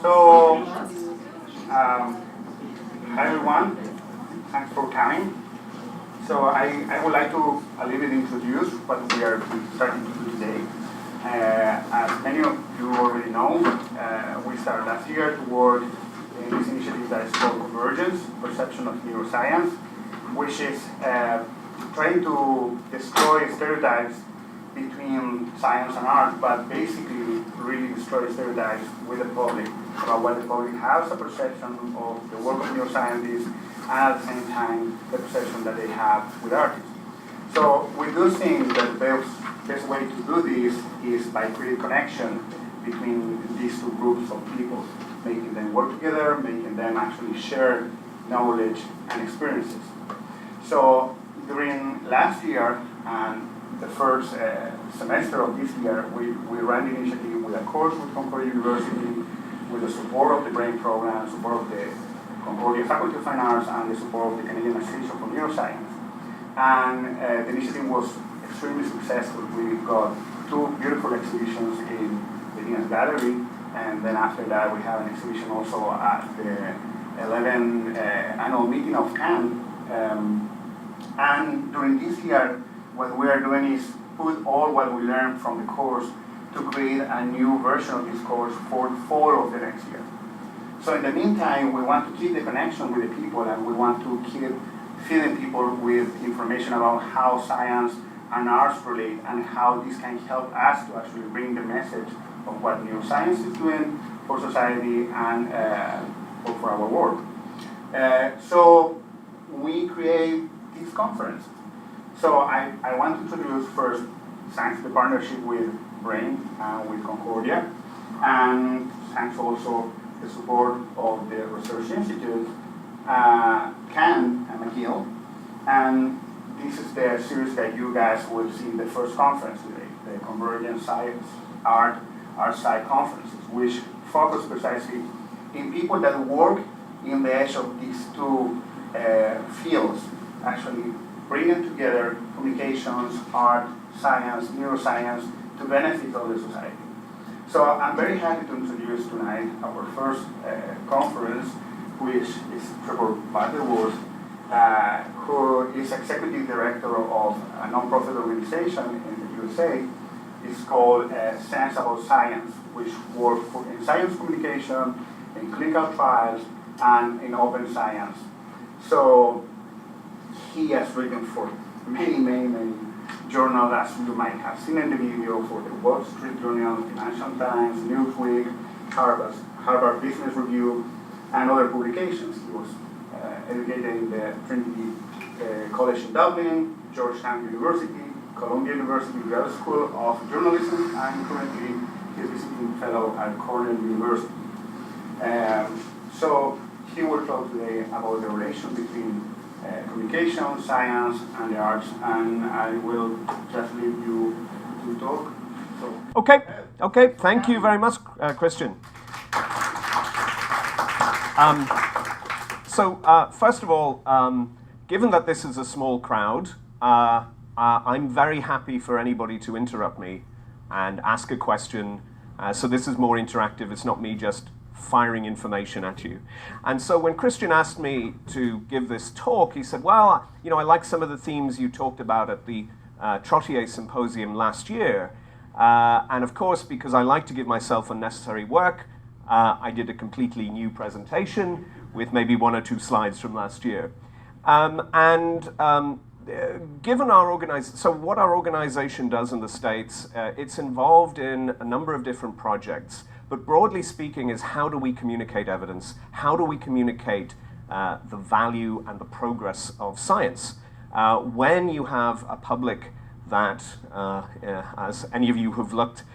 So, hi everyone, thanks for coming. So I would like to a little bit introduce what we are starting to do today. As many of you already know, we started last year to work in this initiative that is called Convergence, Perception of Neuroscience, which is trying to destroy stereotypes between science and art, but basically really destroy stereotypes with the public about what the public has a perception of the work of neuroscientists, and at the same time the perception that they have with artists. So we do think that the best way to do this is by creating connection between these two groups of people, making them work together, making them actually share knowledge and experiences. So during last year and the first semester of this year, we ran the initiative with a course with Concordia University, with the support of the BRAIN program, support of the Concordia Faculty of Fine Arts, and the support of the Canadian Association for Neuroscience. And the initiative was extremely successful. We got two beautiful exhibitions in the Venus Gallery, and then after that we have an exhibition also at the 11th annual meeting of CAN. And during this year, what we are doing is put all what we learned from the course to create a new version of this course for the fall of the next year. So in the meantime, we want to keep the connection with the people, and we want to keep feeding people with information about how science and arts relate and how this can help us to actually bring the message of what neuroscience is doing for society and for our work. So we create this conference. So I want to introduce first, thanks to the partnership with BRAIN and with Concordia, and thanks also the support of the Research Institute, CAN and McGill, and this is the series that you guys will see in the first conference today, the Convergence Sci-Art Art-Sci conferences, which focus precisely in people that work in the edge of these two fields, actually bringing together communications, art, science, neuroscience to benefit all the society. So I'm very happy to introduce tonight our first conference, which is Trevor Butterworth, who is executive director of a nonprofit organization in the USA. It's called Sense About Science, which works in science communication, in clinical trials, and in open science. So he has written for many journals, as you might have seen in the video, for the Wall Street Journal, Financial Times, Newsweek, Harvard Business Review, and other publications. He was educated in the Trinity College in Dublin, Georgetown University, Columbia University Graduate School of Journalism, and currently he's visiting fellow at Cornell University. So he will talk today about the relation between communication, science, and the arts, and I will just leave you to talk. So, Okay. Thank you very much, Christian. First of all, given that this is a small crowd, I'm very happy for anybody to interrupt me and ask a question. So this is more interactive. It's not me just firing information at you. And so when Christian asked me to give this talk, he said, well, I like some of the themes you talked about at the Trottier Symposium last year. And of course, because I like to give myself unnecessary work, I did a completely new presentation with maybe one or two slides from last year. Given our so what our organization does in the States, it's involved in a number of different projects. But broadly speaking is, how do we communicate evidence? How do we communicate the value and the progress of science? When you have a public that, as any of you who've looked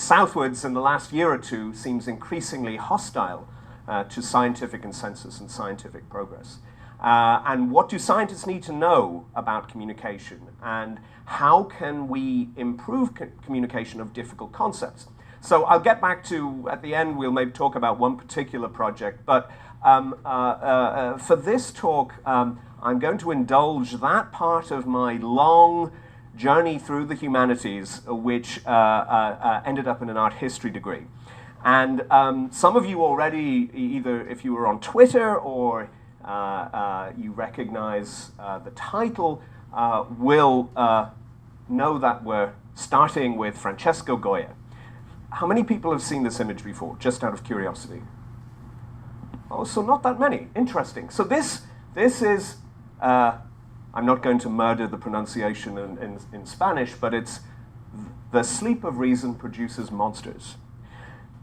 southwards in the last year or two, seems increasingly hostile to scientific consensus and scientific progress. And what do scientists need to know about communication? And how can we improve communication of difficult concepts? So I'll get back to, at the end, we'll maybe talk about one particular project. But for this talk, I'm going to indulge that part of my long journey through the humanities, which ended up in an art history degree. And some of you already, either if you were on Twitter or you recognize the title, will know that we're starting with Francesco Goya. How many people have seen this image before, just out of curiosity? Oh, so not that many. Interesting. So this is, I'm not going to murder the pronunciation in Spanish, but it's "The sleep of reason produces monsters."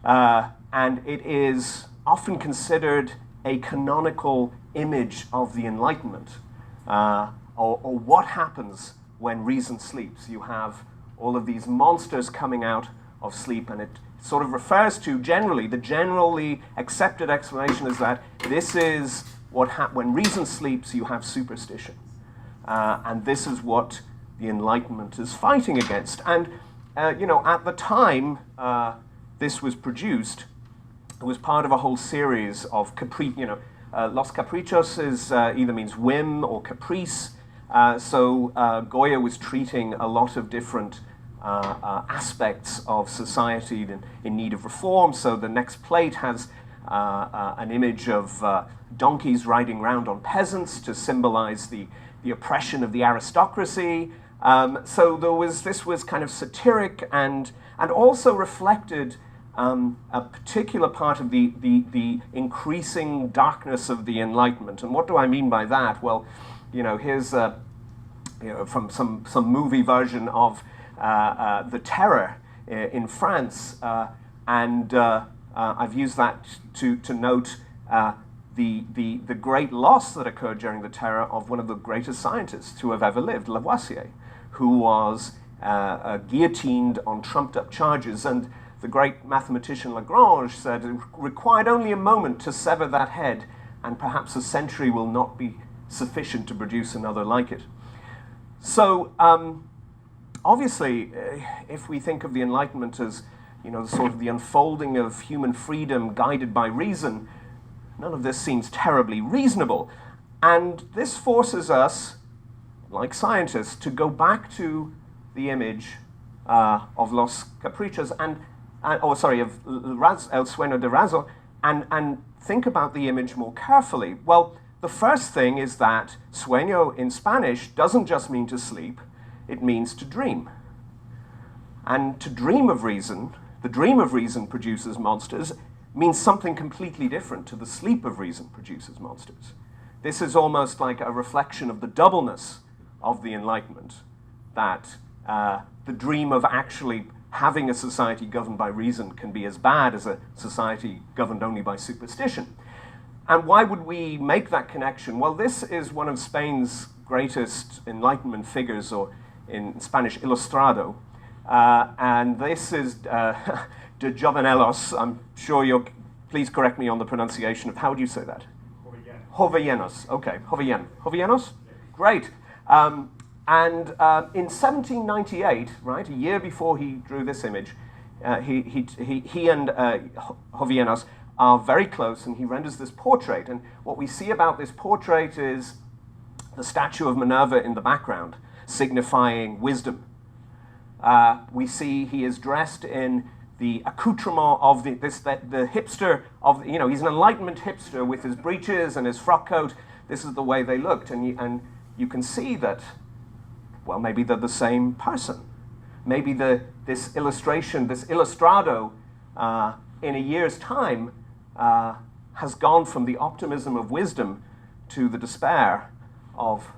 And it is often considered a canonical image of the Enlightenment, or what happens when reason sleeps. You have all of these monsters coming out of sleep, and it sort of refers to the generally accepted explanation is that this is when reason sleeps, you have superstition. And this is what the Enlightenment is fighting against. And, at the time this was produced, it was part of a whole series of Los Caprichos either means whim or caprice. So Goya was treating a lot of different aspects of society in need of reform. So the next plate has an image of donkeys riding around on peasants to symbolize the oppression of the aristocracy. So this was kind of satiric and also reflected a particular part of the increasing darkness of the Enlightenment. And what do I mean by that? Well, here's from some movie version of the Terror in France, and I've used that to note the great loss that occurred during the Terror of one of the greatest scientists to have ever lived, Lavoisier, who was guillotined on trumped-up charges. And the great mathematician Lagrange said it required only a moment to sever that head, and perhaps a century will not be sufficient to produce another like it. So, obviously, if we think of the Enlightenment as, sort of the unfolding of human freedom guided by reason, none of this seems terribly reasonable. And this forces us, like scientists, to go back to the image of Los Caprichos of El Sueño de Razo, and think about the image more carefully. Well, the first thing is that sueño in Spanish doesn't just mean to sleep, it means to dream. And to dream of reason, the dream of reason produces monsters, means something completely different to the sleep of reason produces monsters. This is almost like a reflection of the doubleness of the Enlightenment, that the dream of actually having a society governed by reason can be as bad as a society governed only by superstition. And why would we make that connection? Well, this is one of Spain's greatest Enlightenment figures, or in Spanish, ilustrado. And this is de Jovenelos. I'm sure please correct me on the pronunciation of, how do you say that? Jovellanos. Okay, Jovellanos? Great. And in 1798, right, a year before he drew this image, he and Jovellanos are very close, and he renders this portrait. And what we see about this portrait is the statue of Minerva in the background, signifying wisdom. We see he is dressed in the accoutrement of the hipster of, he's an Enlightenment hipster with his breeches and his frock coat. This is the way they looked, and you can see that, well, maybe they're the same person. Maybe this illustration, this ilustrado, in a year's time, has gone from the optimism of wisdom to the despair of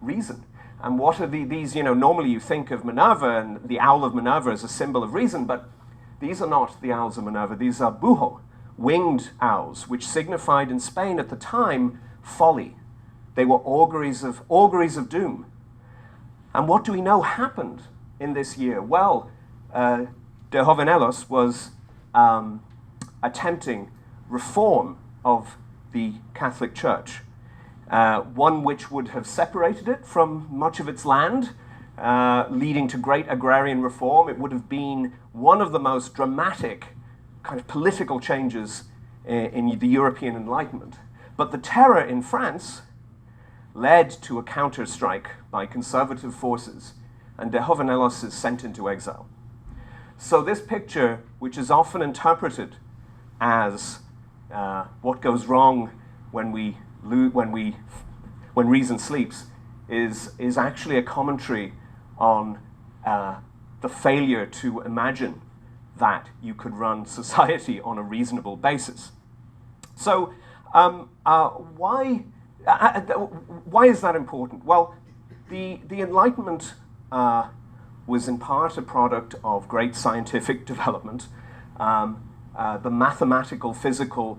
reason. And what are these, normally you think of Minerva and the owl of Minerva as a symbol of reason, but these are not the owls of Minerva. These are buho, winged owls, which signified in Spain at the time folly. They were auguries of doom. And what do we know happened in this year? Well, de Jovenelos was attempting reform of the Catholic Church, one which would have separated it from much of its land, leading to great agrarian reform. It would have been one of the most dramatic kind of political changes in the European Enlightenment. But the Terror in France led to a counter-strike by conservative forces, and de Jovenelos is sent into exile. So this picture, which is often interpreted as what goes wrong when reason sleeps, is actually a commentary on the failure to imagine that you could run society on a reasonable basis. So why is that important? Well, the Enlightenment was in part a product of great scientific development. The mathematical, physical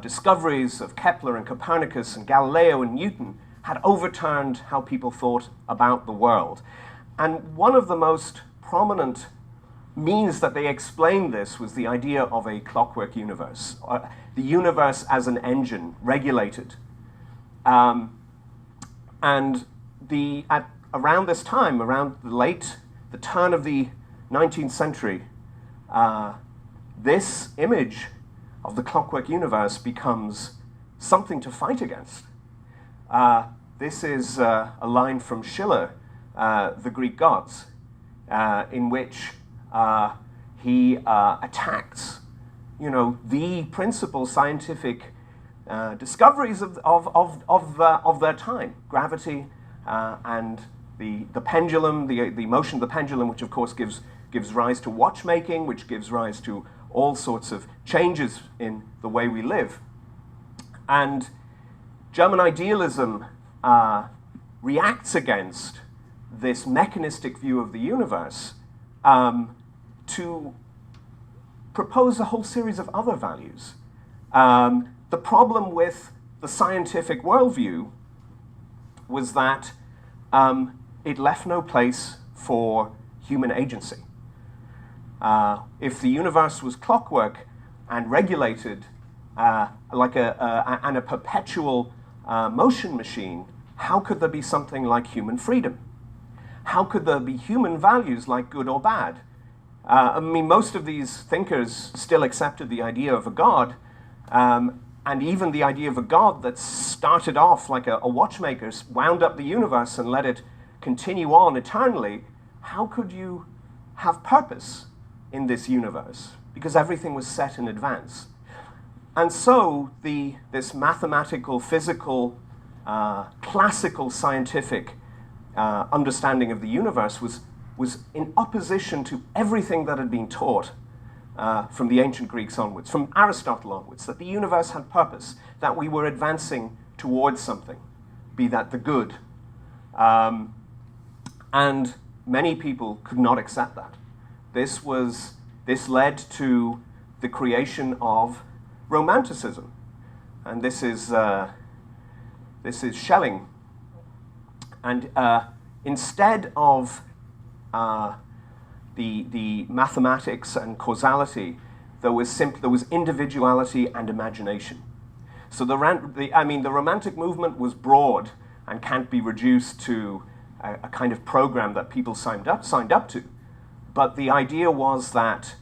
discoveries of Kepler and Copernicus and Galileo and Newton had overturned how people thought about the world. And one of the most prominent means that they explained this was the idea of a clockwork universe, the universe as an engine, regulated. And around this time, around the turn of the 19th century, this image of the clockwork universe becomes something to fight against. This is a line from Schiller, The Greek Gods, in which he attacks, the principal scientific discoveries of their time: gravity and the pendulum, the motion of the pendulum, which of course gives rise to watchmaking, which gives rise to all sorts of changes in the way we live. And German idealism reacts against this mechanistic view of the universe to propose a whole series of other values. The problem with the scientific worldview was that it left no place for human agency. If the universe was clockwork and regulated like a perpetual motion machine, how could there be something like human freedom? How could there be human values like good or bad? Most of these thinkers still accepted the idea of a God, and even the idea of a God that started off like a watchmaker, wound up the universe and let it continue on eternally. How could you have purpose in this universe? Because everything was set in advance. And so this mathematical, physical, classical scientific understanding of the universe was in opposition to everything that had been taught from the ancient Greeks onwards, from Aristotle onwards, that the universe had purpose, that we were advancing towards something, be that the good. And many people could not accept that. This led to the creation of Romanticism, and this is Schelling. And instead of the mathematics and causality, there was individuality and imagination. So the Romantic movement was broad and can't be reduced to a kind of program that people signed up to. But the idea was that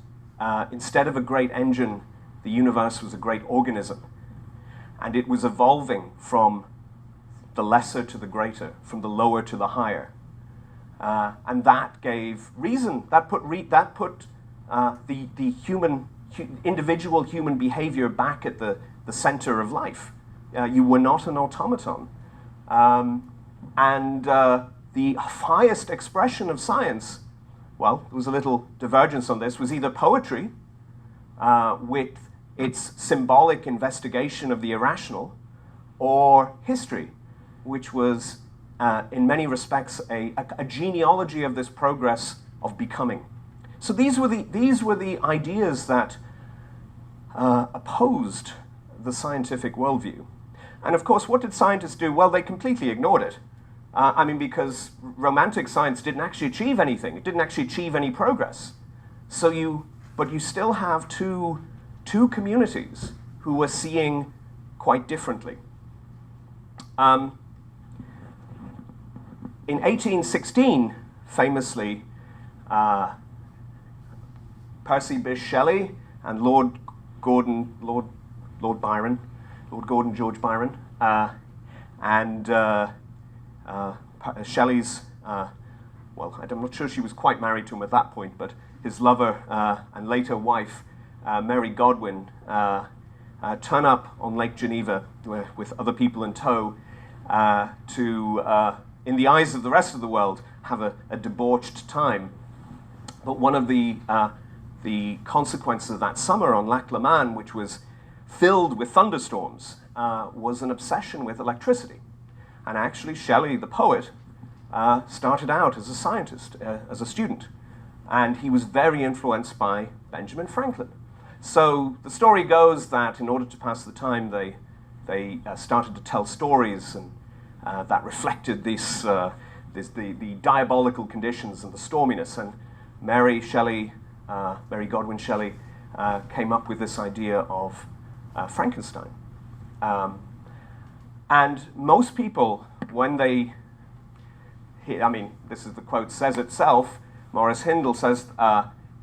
instead of a great engine, the universe was a great organism. And it was evolving from the lesser to the greater, from the lower to the higher. And that gave reason, that put the individual human behavior back at the center of life. You were not an automaton. And the highest expression of science, well, there was a little divergence on this, was either poetry, with its symbolic investigation of the irrational, or history, which was, in many respects, a genealogy of this progress of becoming. So these were the ideas that opposed the scientific worldview. And of course, what did scientists do? Well, they completely ignored it. Because Romantic science didn't actually achieve anything. It didn't actually achieve any progress. But you still have two communities who were seeing quite differently. In 1816, famously, Percy Bysshe Shelley and Lord Gordon George Byron, and Shelley's, well, I'm not sure she was quite married to him at that point, but his lover and later wife, Mary Godwin, turn up on Lake Geneva with other people in tow to, in the eyes of the rest of the world, have a debauched time. But one of the consequences of that summer on Lac Le Mans, which was filled with thunderstorms, was an obsession with electricity. And actually, Shelley, the poet, started out as a scientist, as a student. And he was very influenced by Benjamin Franklin. So the story goes that in order to pass the time, they started to tell stories, and that reflected the diabolical conditions and the storminess. And Mary Godwin Shelley, came up with this idea of Frankenstein. And most people, when they I mean, this is the quote says itself, Maurice Hindle says,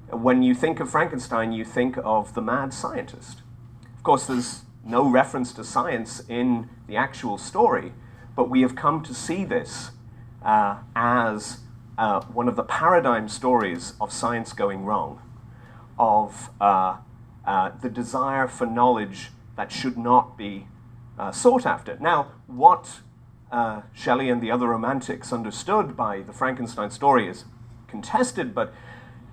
when you think of Frankenstein, you think of the mad scientist. Of course, there's no reference to science in the actual story, but we have come to see this as one of the paradigm stories of science going wrong, of the desire for knowledge that should not be sought after. Now, what Shelley and the other romantics understood by the Frankenstein story is contested, but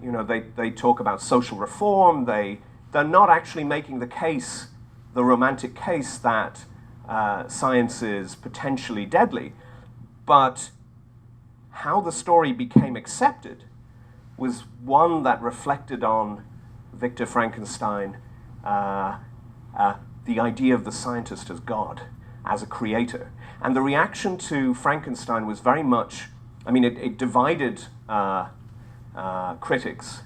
you know, they talk about social reform. They're not actually making the case, the romantic case, that science is potentially deadly. But how the story became accepted was one that reflected on Victor Frankenstein, the idea of the scientist as God, as a creator. And the reaction to Frankenstein was very much, I mean, it divided critics.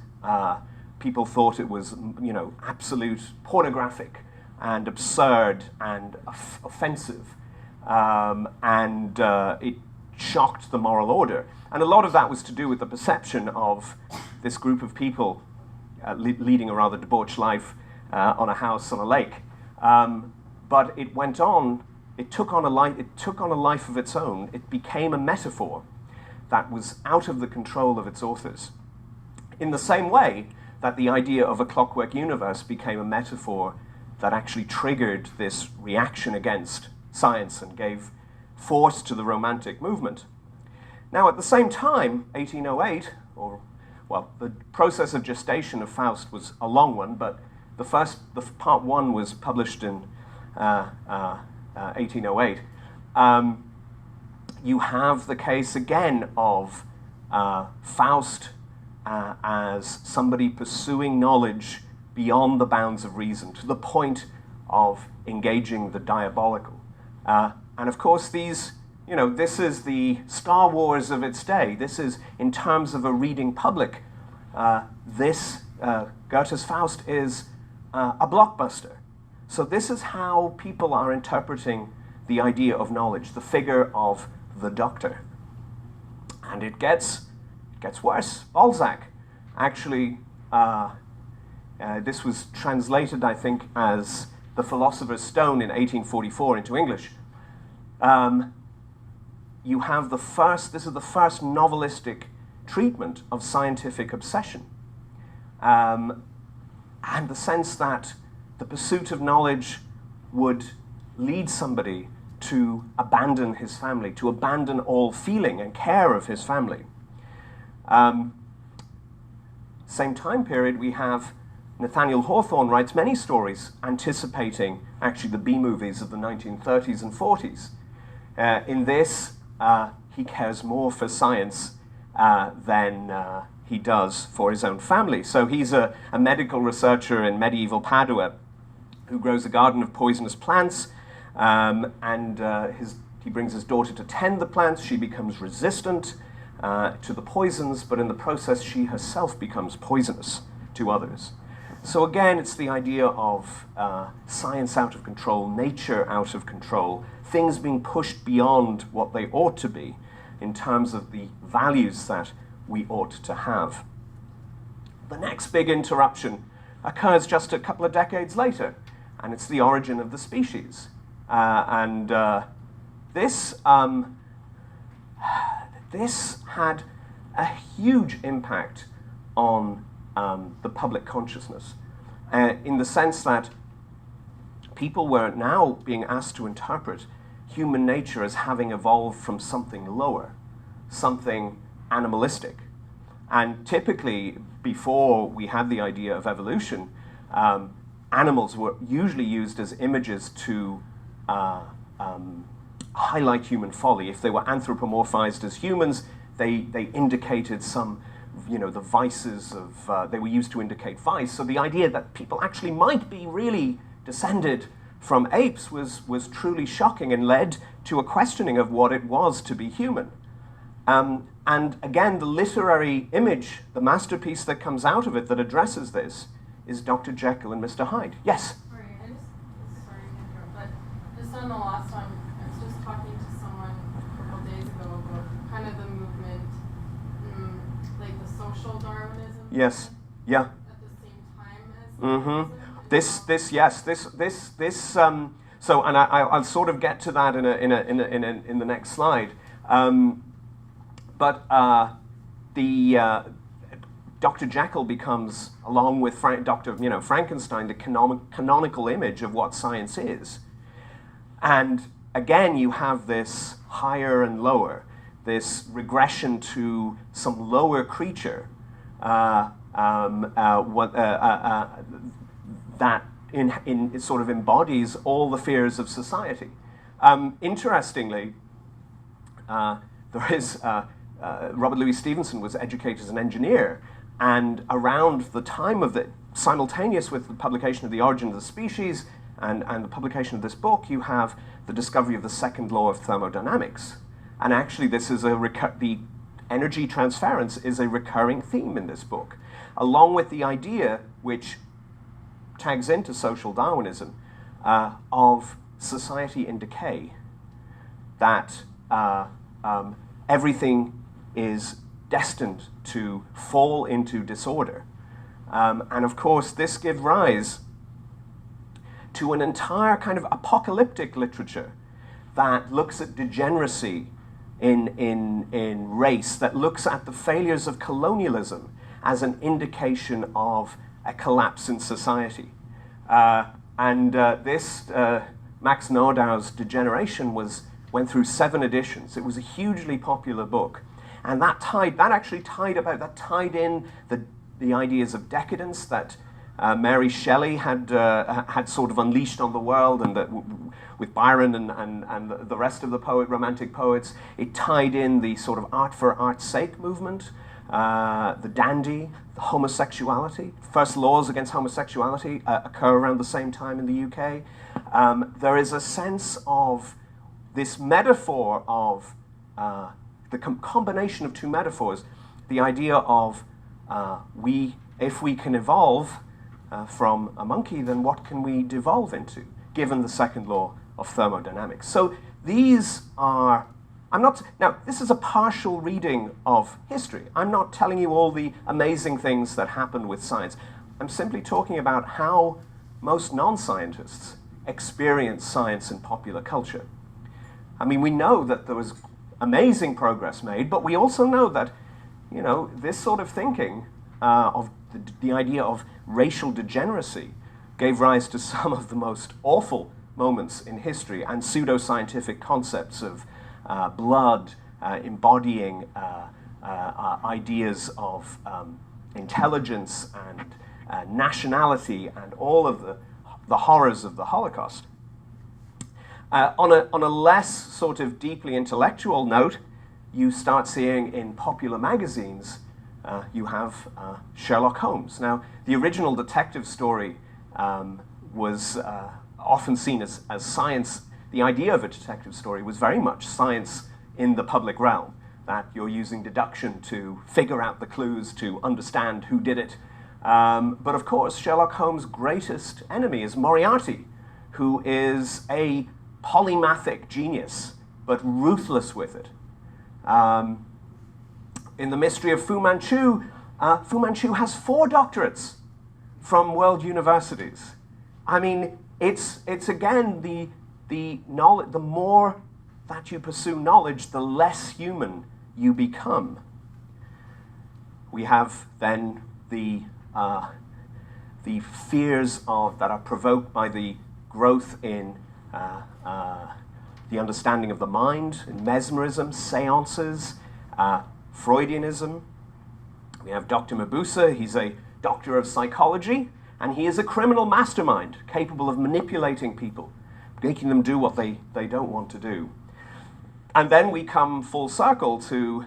People thought it was, you know, absolute pornographic and absurd and offensive, and it shocked the moral order. And a lot of that was to do with the perception of this group of people leading a rather debauched life on a house on a lake. But it went on. It took on a life of its own. It became a metaphor that was out of the control of its authors. In the same way that the idea of a clockwork universe became a metaphor that actually triggered this reaction against science and gave force to the Romantic movement. Now, at the same time, 1808, the process of gestation of Faust was a long one, but the part one was published in 1808. You have the case again of Faust as somebody pursuing knowledge beyond the bounds of reason, to the point of engaging the diabolical. And of course, this is the Star Wars of its day. This is, in terms of a reading public, Goethe's Faust is a blockbuster. So this is how people are interpreting the idea of knowledge, the figure of the doctor. And it gets worse. Balzac, actually, this was translated, I think, as The Philosopher's Stone in 1844 into English. You have this is the first novelistic treatment of scientific obsession. And the sense that the pursuit of knowledge would lead somebody to abandon his family, to abandon all feeling and care of his family. Same time period, we have Nathaniel Hawthorne writes many stories anticipating actually the B-movies of the 1930s and 40s. In this, he cares more for science than he does for his own family. So he's a medical researcher in medieval Padua who grows a garden of poisonous plants, and he brings his daughter to tend the plants. She becomes resistant to the poisons, but in the process she herself becomes poisonous to others. So again, it's the idea of science out of control, nature out of control, things being pushed beyond what they ought to be in terms of the values that we ought to have. The next big interruption occurs just a couple of decades later, and it's the origin of the species. This had a huge impact on the public consciousness, in the sense that people were now being asked to interpret human nature as having evolved from something lower, something animalistic. And typically, before we had the idea of evolution, animals were usually used as images to highlight human folly. If they were anthropomorphized as humans, they indicated some, the vices of, they were used to indicate vice. So the idea that people actually might be really descended from apes was truly shocking and led to a questioning of what it was to be human. And again, the literary image, the masterpiece that comes out of it that addresses this is Dr. Jekyll and Mr. Hyde. Yes? Sorry to interrupt, but just on the last one, I was just talking to someone a couple days ago about kind of the movement, like the social Darwinism. Yes. Yeah. At the same time as so, and I'll sort of get to that in the next slide. But Dr. Jekyll becomes, along with Frankenstein, the canonical image of what science is. And again, you have this higher and lower, this regression to some lower creature that it sort of embodies all the fears of society. Interestingly, there is Robert Louis Stevenson was educated as an engineer, and around the time of simultaneous with the publication of The Origin of the Species and the publication of this book, you have the discovery of the Second Law of Thermodynamics. And actually, this is the energy transference is a recurring theme in this book, along with the idea, which tags into social Darwinism, of society in decay, that everything is destined to fall into disorder. And of course, this gives rise to an entire kind of apocalyptic literature that looks at degeneracy in race, that looks at the failures of colonialism as an indication of a collapse in society. This Max Nordau's Degeneration went through 7 editions. It was a hugely popular book. And that tied in the ideas of decadence that Mary Shelley had sort of unleashed on the world, and with Byron and the rest of the romantic poets. It tied in the sort of art for art's sake movement, the dandy, the homosexuality. First laws against homosexuality occur around the same time in the UK. There is a sense of this metaphor of the combination of 2 metaphors, the idea of if we can evolve from a monkey, then what can we devolve into, given the second law of thermodynamics? So these are, now this is a partial reading of history. I'm not telling you all the amazing things that happen with science. I'm simply talking about how most non-scientists experience science in popular culture. I mean, we know that there was amazing progress made, but we also know that, this sort of thinking of the idea of racial degeneracy gave rise to some of the most awful moments in history, and pseudoscientific concepts of blood embodying ideas of intelligence and nationality and all of the horrors of the Holocaust. On a less sort of deeply intellectual note, you start seeing in popular magazines, you have Sherlock Holmes. Now, the original detective story was often seen as science. The idea of a detective story was very much science in the public realm, that you're using deduction to figure out the clues, to understand who did it. But of course, Sherlock Holmes' greatest enemy is Moriarty, who is a polymathic genius, but ruthless with it. In The Mystery of Fu Manchu, Fu Manchu has 4 doctorates from world universities. I mean, it's again the knowledge. The more that you pursue knowledge, the less human you become. We have then the the fears that are provoked by the growth in the understanding of the mind, in mesmerism, seances, Freudianism. We have Dr. Mabuse. He's a doctor of psychology, and he is a criminal mastermind capable of manipulating people, making them do what they don't want to do. And then we come full circle to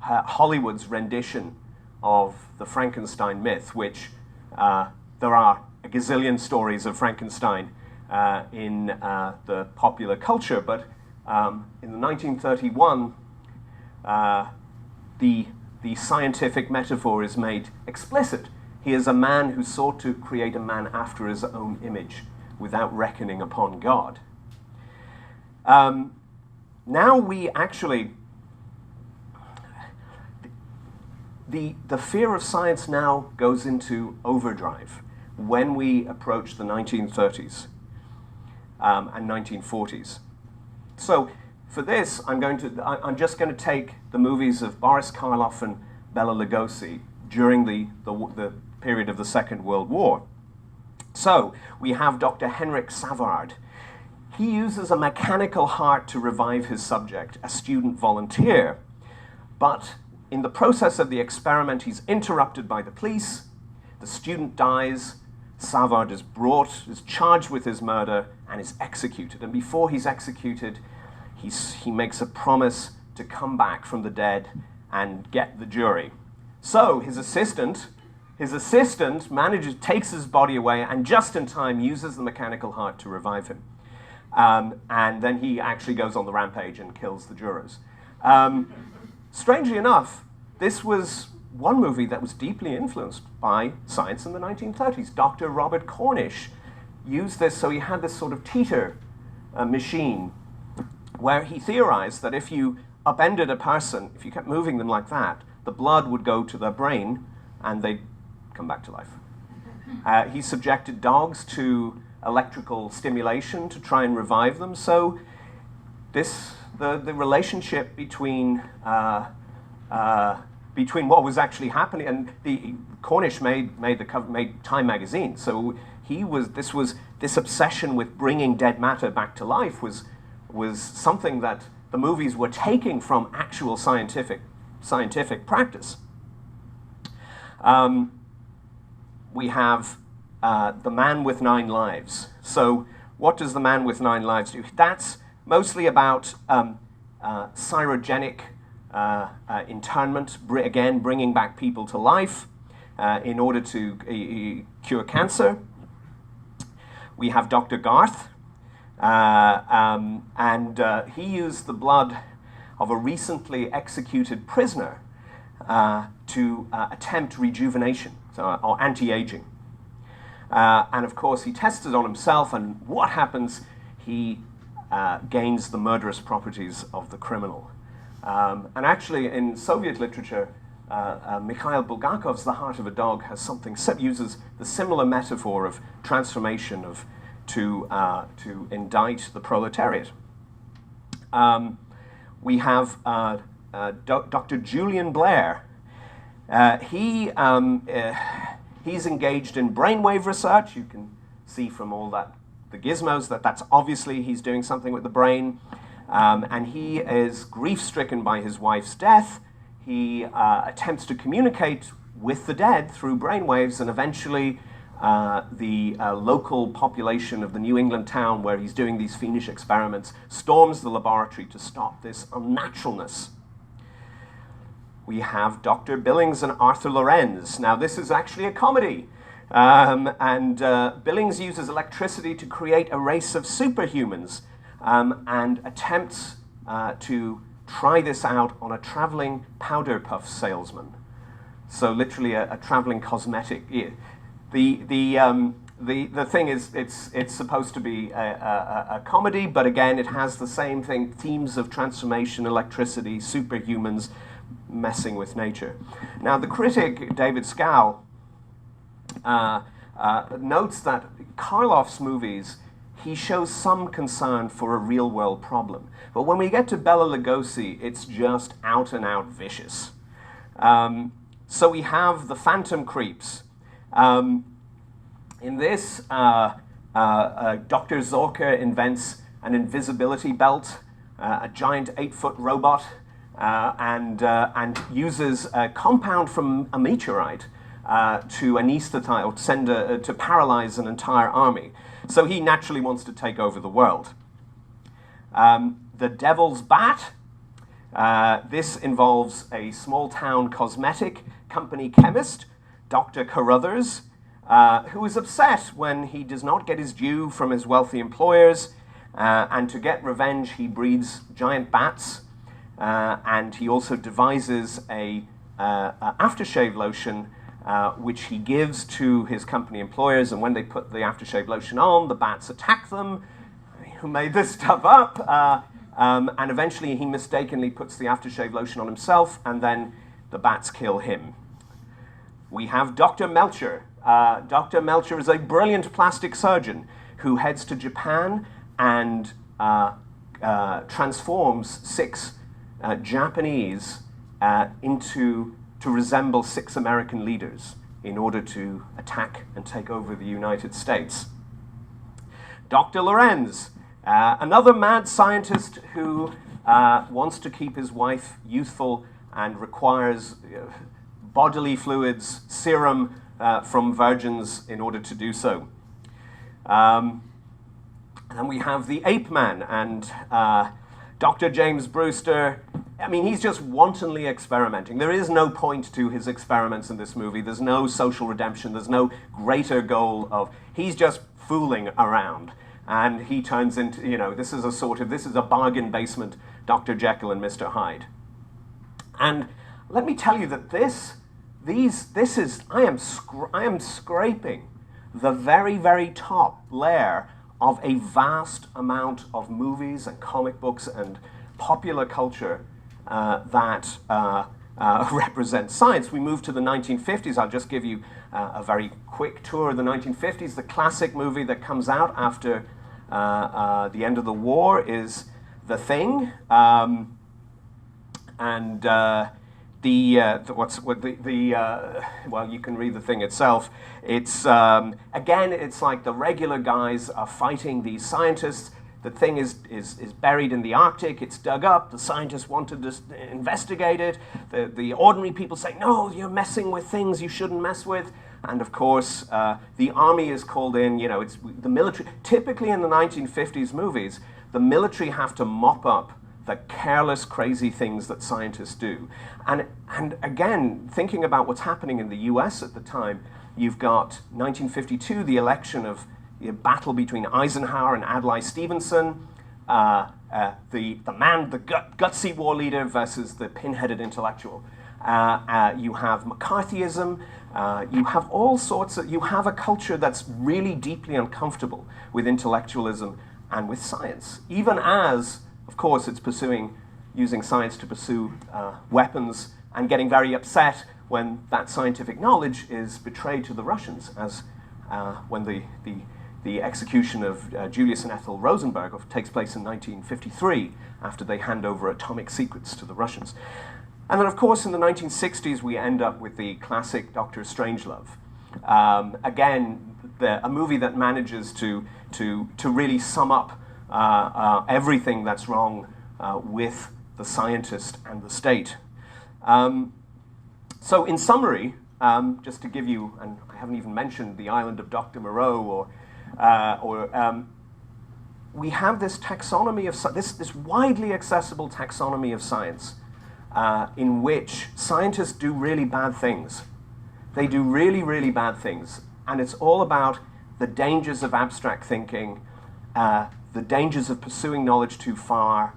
Hollywood's rendition of the Frankenstein myth, which there are a gazillion stories of Frankenstein in the popular culture, but in the 1931, the scientific metaphor is made explicit. He is a man who sought to create a man after his own image without reckoning upon God. Now we actually, the fear of science now goes into overdrive when we approach the 1930s and 1940s. So for this, I'm just going to take the movies of Boris Karloff and Bela Lugosi during the period of the Second World War. So we have Dr. Henrik Savard. He uses a mechanical heart to revive his subject, a student volunteer. But in the process of the experiment, he's interrupted by the police. The student dies. Savard is charged with his murder, and is executed. And before he's executed, he makes a promise to come back from the dead and get the jury. So his assistant takes his body away, and just in time uses the mechanical heart to revive him. And then he actually goes on the rampage and kills the jurors. Strangely enough, this was one movie that was deeply influenced by science in the 1930s. Dr. Robert Cornish used this, so he had this sort of teeter machine where he theorized that if you upended a person, if you kept moving them like that, the blood would go to their brain and they'd come back to life. He subjected dogs to electrical stimulation to try and revive them. So the relationship between what was actually happening, and Cornish made Time magazine. So this obsession with bringing dead matter back to life was something that the movies were taking from actual scientific practice. We have The Man with 9 Lives. So what does The Man with 9 Lives do? That's mostly about cryogenic internment, again bringing back people to life in order to cure cancer. We have Dr. Garth, and he used the blood of a recently executed prisoner to attempt rejuvenation, or anti-aging. And of course, he tested on himself, and what happens? He gains the murderous properties of the criminal. And actually, in Soviet literature, Mikhail Bulgakov's The Heart of a Dog uses the similar metaphor of transformation to indict the proletariat. We have Dr. Julian Blair. He's engaged in brainwave research. You can see from all the gizmos that's obviously he's doing something with the brain. And he is grief-stricken by his wife's death. He attempts to communicate with the dead through brainwaves, and eventually the local population of the New England town where he's doing these fiendish experiments storms the laboratory to stop this unnaturalness. We have Dr. Billings and Arthur Lorenz. Now, this is actually a comedy. And Billings uses electricity to create a race of superhumans and attempts to try this out on a traveling powder puff salesman. So literally a traveling cosmetic. The thing is, it's supposed to be a comedy, but again, it has the same thing, themes of transformation, electricity, superhumans, messing with nature. Now, the critic, David Scow, notes that Karloff's movies, he shows some concern for a real-world problem. But when we get to Bela Lugosi, it's just out-and-out vicious. So we have the Phantom Creeps. In this, Dr. Zorka invents an invisibility belt, a giant 8-foot robot, and uses a compound from a meteorite to anesthetize or to paralyze an entire army. So he naturally wants to take over the world. The Devil's Bat. This involves a small-town cosmetic company chemist, Dr. Carruthers, who is upset when he does not get his due from his wealthy employers, and to get revenge, he breeds giant bats, and he also devises a aftershave lotion which he gives to his company employers, and when they put the aftershave lotion on, the bats attack them. Who made this stuff up? And eventually he mistakenly puts the aftershave lotion on himself, and then the bats kill him. We have Dr. Meltzer. Dr. Meltzer is a brilliant plastic surgeon who heads to Japan and transforms 6 Japanese to resemble 6 American leaders in order to attack and take over the United States. Dr. Lorenz, another mad scientist who wants to keep his wife youthful and requires bodily fluids, serum from virgins in order to do so. And then we have the Ape Man and Dr. James Brewster. I mean, he's just wantonly experimenting. There is no point to his experiments in this movie. There's no social redemption. There's no greater goal of... He's just fooling around. And he turns into, this is a bargain basement Dr. Jekyll and Mr. Hyde. And let me tell you that I am scraping the very, very top layer of a vast amount of movies and comic books and popular culture that represent science. We move to the 1950s. I'll just give you a very quick tour of the 1950s. The classic movie that comes out after the end of the war is The Thing, and well, you can read The Thing itself. It's again, it's like the regular guys are fighting these scientists. The Thing is buried in the Arctic. It's dug up. The scientists wanted to investigate it. The ordinary people say, no, you're messing with things you shouldn't mess with. And of course, the army is called in. It's the military. Typically in the 1950s movies, the military have to mop up the careless, crazy things that scientists do. And again, thinking about what's happening in the US at the time, you've got 1952, the election of the battle between Eisenhower and Adlai Stevenson, the gutsy war leader versus the pin-headed intellectual. You have McCarthyism. You have all sorts of. You have a culture that's really deeply uncomfortable with intellectualism and with science, even as, of course, it's using science to pursue weapons and getting very upset when that scientific knowledge is betrayed to the Russians, as when the execution of Julius and Ethel Rosenberg takes place in 1953 after they hand over atomic secrets to the Russians. And then, of course, in the 1960s, we end up with the classic Dr. Strangelove. Again, a movie that manages to really sum up everything that's wrong with the scientist and the state. So in summary, just to give you, and I haven't even mentioned The Island of Dr. Moreau, we have this taxonomy of this widely accessible taxonomy of science, in which scientists do really bad things. They do really, really bad things, and it's all about the dangers of abstract thinking, the dangers of pursuing knowledge too far,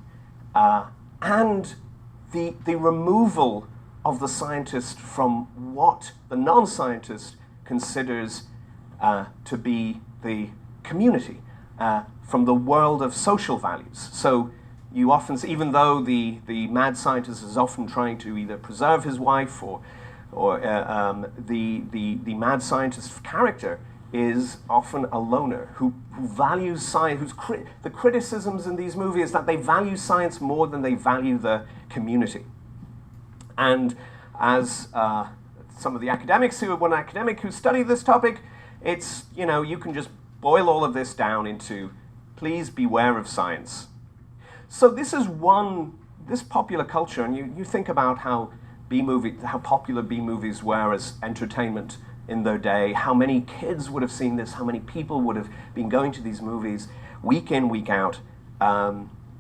and the removal of the scientist from what the non-scientist considers to be the community, from the world of social values. So you often see, even though the mad scientist is often trying to either preserve his wife or the mad scientist's character is often a loner who values science, the criticisms in these movies is that they value science more than they value the community. And as some of the academics one academic who study this topic, it's, you can just boil all of this down into, please beware of science. So this is this popular culture, and you think about how popular B-movies were as entertainment in their day, how many kids would have seen this, how many people would have been going to these movies week in, week out.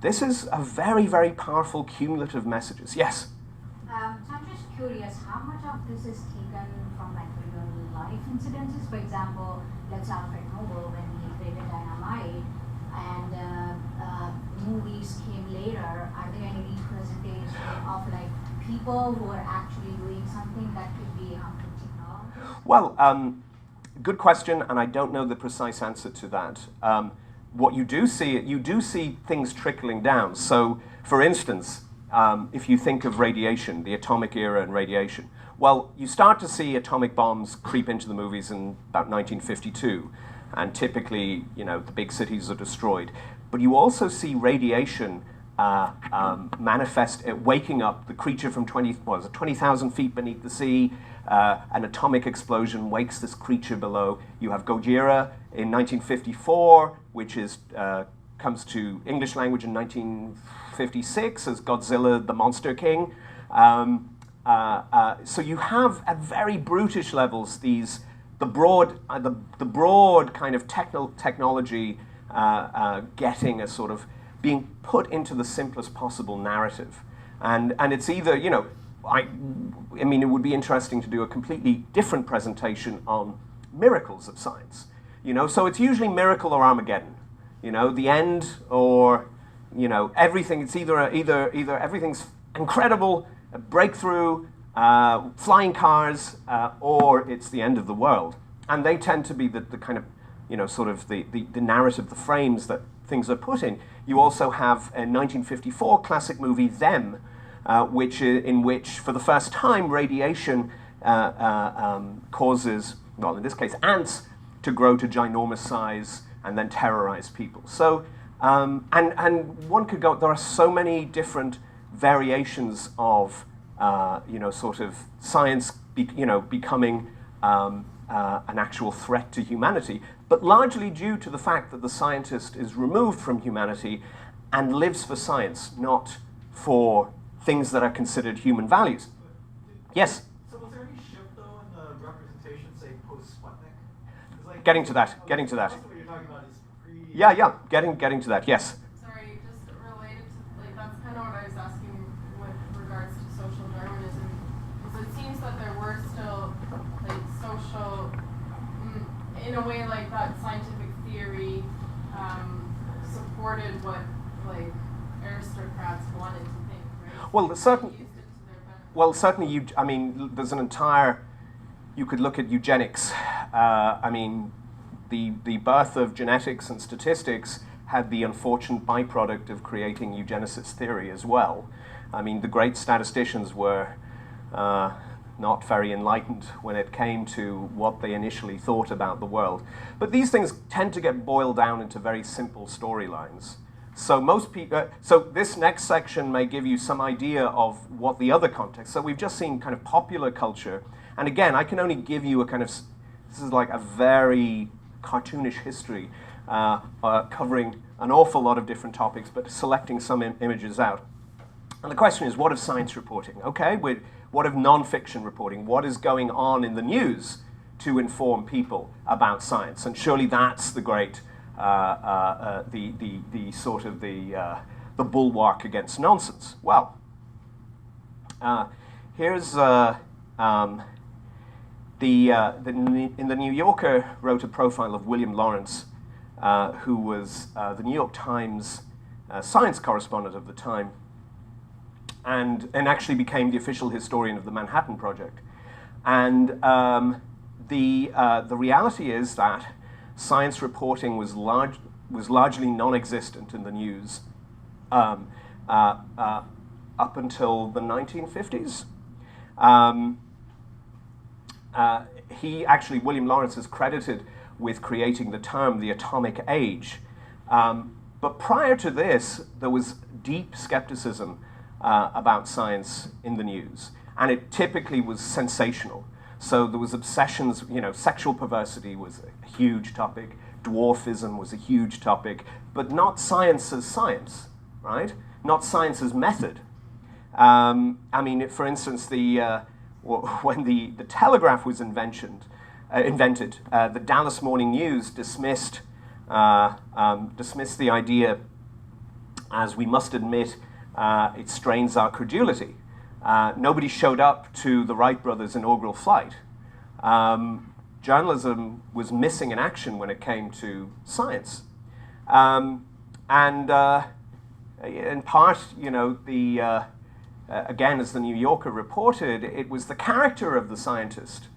This is a very, very powerful cumulative messages. Yes? I'm just curious, how much of this is taken from like real life incidences? For example, let's Alfred Nobel, when he created dynamite, and movies came later, are there any representation of like people who are actually doing something that could be harmful technology? Well, good question, and I don't know the precise answer to that. What you do see things trickling down. So, for instance, if you think of radiation, the atomic era and radiation, well, you start to see atomic bombs creep into the movies in about 1952, and typically, the big cities are destroyed. But you also see radiation manifest, waking up the creature from 20,000 feet beneath the sea. An atomic explosion wakes this creature below. You have Gojira in 1954, which comes to English language in 1956 as Godzilla, the Monster King. So you have at very brutish levels the broad kind of technology getting a sort of being put into the simplest possible narrative, and it's either I mean it would be interesting to do a completely different presentation on miracles of science, so it's usually miracle or Armageddon, the end or everything. It's either everything's incredible, a breakthrough, flying cars, or it's the end of the world, and they tend to be the kind of sort of the narrative, the frames that things are put in. You also have a 1954 classic movie, Them, in which, for the first time, radiation causes, well, in this case, ants to grow to ginormous size and then terrorize people. So, and one could go, there are so many different variations of, sort of science, becoming an actual threat to humanity, but largely due to the fact that the scientist is removed from humanity and lives for science, not for things that are considered human values. Yes? So was there any shift, though, in the representation, say, post-Sputnik? Like, Getting to that. Most of what you're talking about is pre... Yeah, getting to that, yes. Sorry, just related to, that's kind of what I was asking with regards to social Darwinism, because it seems that there were still, social, in a way, that scientific theory supported what, aristocrats wanted to think, right? Well, certainly, there's an entire, you could look at eugenics. The birth of genetics and statistics had the unfortunate byproduct of creating eugenicist theory as well. The great statisticians were not very enlightened when it came to what they initially thought about the world. But these things tend to get boiled down into very simple storylines. So most people, so this next section may give you some idea of what the other context. So we've just seen kind of popular culture, and again, I can only give you a kind of, this is like a very cartoonish history, covering an awful lot of different topics, but selecting some images out. And the question is, what of science reporting? Okay, what of non-fiction reporting? What is going on in the news to inform people about science? And surely that's the great, the sort of the bulwark against nonsense. Well, here's in the New Yorker wrote a profile of William Lawrence, who was the New York Times science correspondent of the time, and actually became the official historian of the Manhattan Project. And the reality is that science reporting was largely non-existent in the news up until the 1950s. William Lawrence is credited with creating the term the atomic age. But prior to this, there was deep skepticism about science in the news, and it typically was sensational. So there was obsessions, sexual perversity was a huge topic, dwarfism was a huge topic, but not science as science, right? Not science as method. For instance, when the telegraph was invented, the Dallas Morning News dismissed the idea as, we must admit, it strains our credulity. Nobody showed up to the Wright brothers' inaugural flight. Journalism was missing in action when it came to science. In part, again, as the New Yorker reported, it was the character of the scientist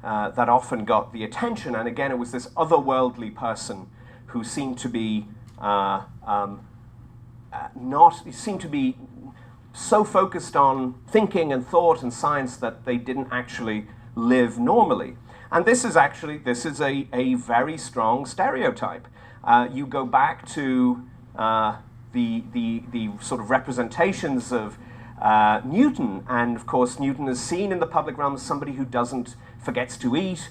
that often got the attention. And again, it was this otherworldly person who seemed to be so focused on thinking and thought and science that they didn't actually live normally. And this is a very strong stereotype. You go back to the sort of representations of Newton, and of course Newton is seen in the public realm as somebody who forgets to eat.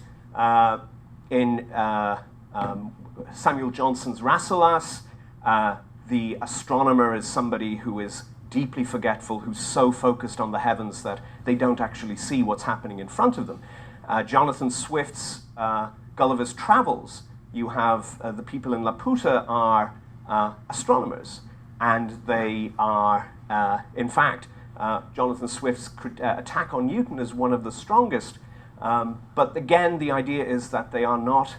In Samuel Johnson's Rasselas, the astronomer is somebody who is deeply forgetful, who's so focused on the heavens that they don't actually see what's happening in front of them. Jonathan Swift's Gulliver's Travels, you have the people in Laputa are astronomers, and they are, in fact, Jonathan Swift's attack on Newton is one of the strongest. But again, the idea is that they are not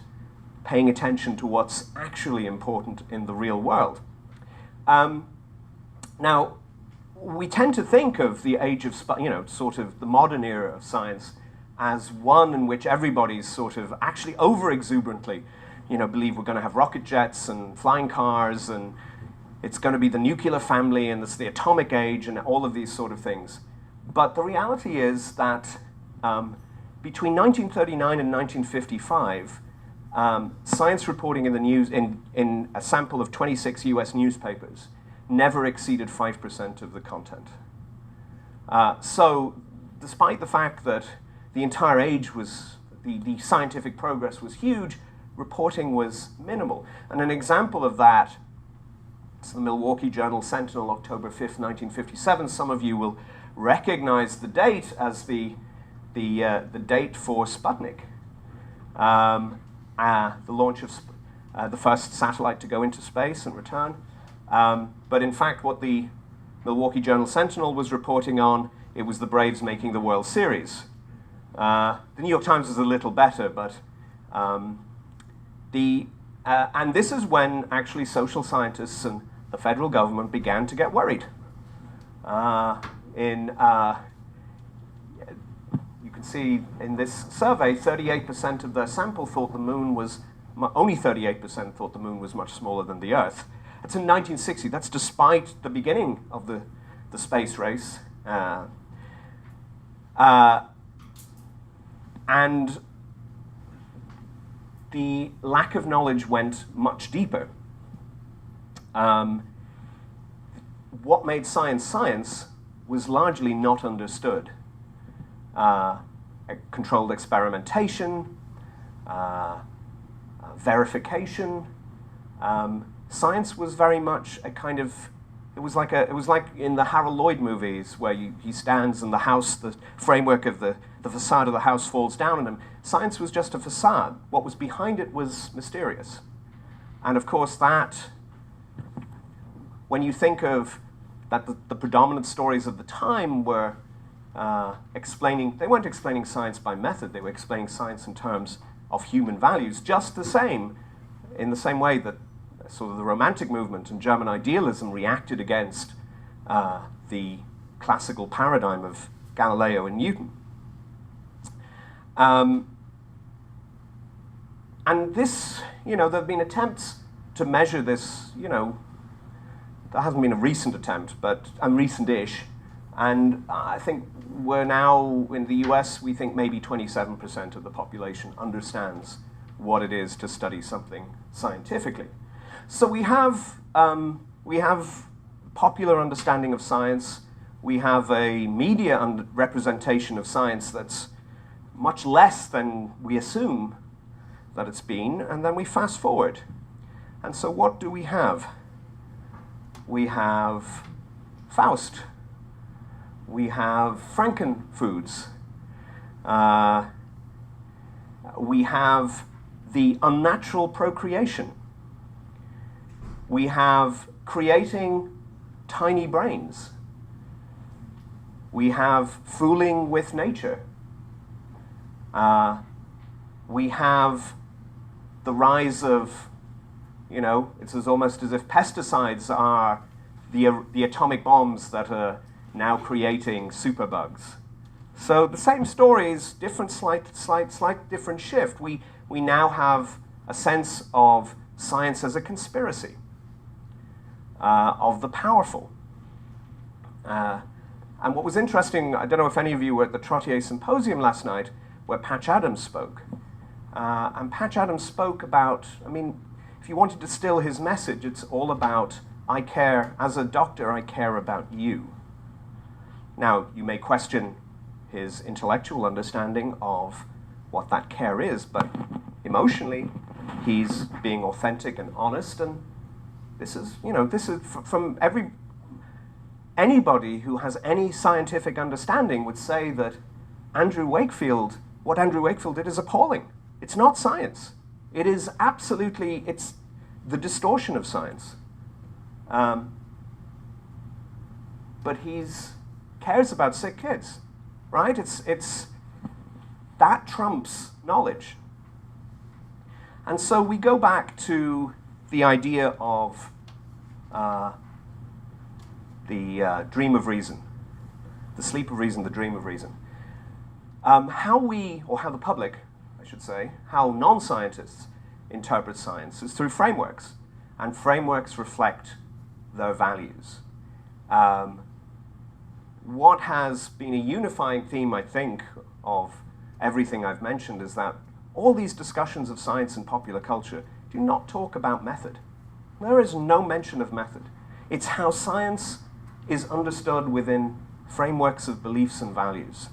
paying attention to what's actually important in the real world. Now, we tend to think of the age of, sort of the modern era of science as one in which everybody's sort of actually over-exuberantly, believe we're going to have rocket jets and flying cars, and it's going to be the nuclear family, and it's the atomic age, and all of these sort of things. But the reality is that between 1939 and 1955, science reporting in the news, in a sample of 26 US newspapers, never exceeded 5% of the content. So despite the fact that the entire age was, the scientific progress was huge, reporting was minimal. And an example of that, it's the Milwaukee Journal Sentinel, October 5th, 1957. Some of you will recognize the date as the date for Sputnik, the launch of the first satellite to go into space and return. But in fact, what the Milwaukee Journal Sentinel was reporting on, it was the Braves making the World Series. The New York Times is a little better, but and this is when actually social scientists and the federal government began to get worried. You can see in this survey, 38% of their sample thought the moon was, only 38% thought the moon was much smaller than the Earth. That's in 1960. That's despite the beginning of the space race. And the lack of knowledge went much deeper. What made science science was largely not understood. Controlled experimentation, verification. Science was very much a kind of, it was like in the Harold Lloyd movies where he stands and the framework of the facade of the house falls down on him. Science was just a facade. What was behind it was mysterious. And of course that, when you think of that the predominant stories of the time were they weren't explaining science by method, they were explaining science in terms of human values, just in the same way that sort of the Romantic movement and German idealism reacted against the classical paradigm of Galileo and Newton. And this, there have been attempts to measure this, there hasn't been a recent attempt, but recent-ish. And I think we're now, in the US, we think maybe 27% of the population understands what it is to study something scientifically. So we have popular understanding of science. We have a media representation of science that's much less than we assume that it's been, and then we fast forward. And so what do we have? We have Faust. We have Frankenfoods. We have the unnatural procreation. We have creating tiny brains. We have fooling with nature. We have the rise of, it's almost as if pesticides are the atomic bombs that are now creating superbugs. So the same stories, different slight different shift. We now have a sense of science as a conspiracy of the powerful. And what was interesting, I don't know if any of you were at the Trottier Symposium last night, where Patch Adams spoke. And Patch Adams spoke about, if you want to distill his message, it's all about, I care, as a doctor, I care about you. Now, you may question his intellectual understanding of what that care is, but emotionally, he's being authentic and honest, and this is from anybody who has any scientific understanding would say that what Andrew Wakefield did is appalling. It's not science. It is absolutely, it's the distortion of science. But cares about sick kids, right? It's that trumps knowledge. And so we go back to the idea of the dream of reason, the sleep of reason, the dream of reason. How the public, I should say, how non-scientists interpret science is through frameworks, and frameworks reflect their values. What has been a unifying theme, I think, of everything I've mentioned is that all these discussions of science and popular culture do not talk about method. There is no mention of method. It's how science is understood within frameworks of beliefs and values.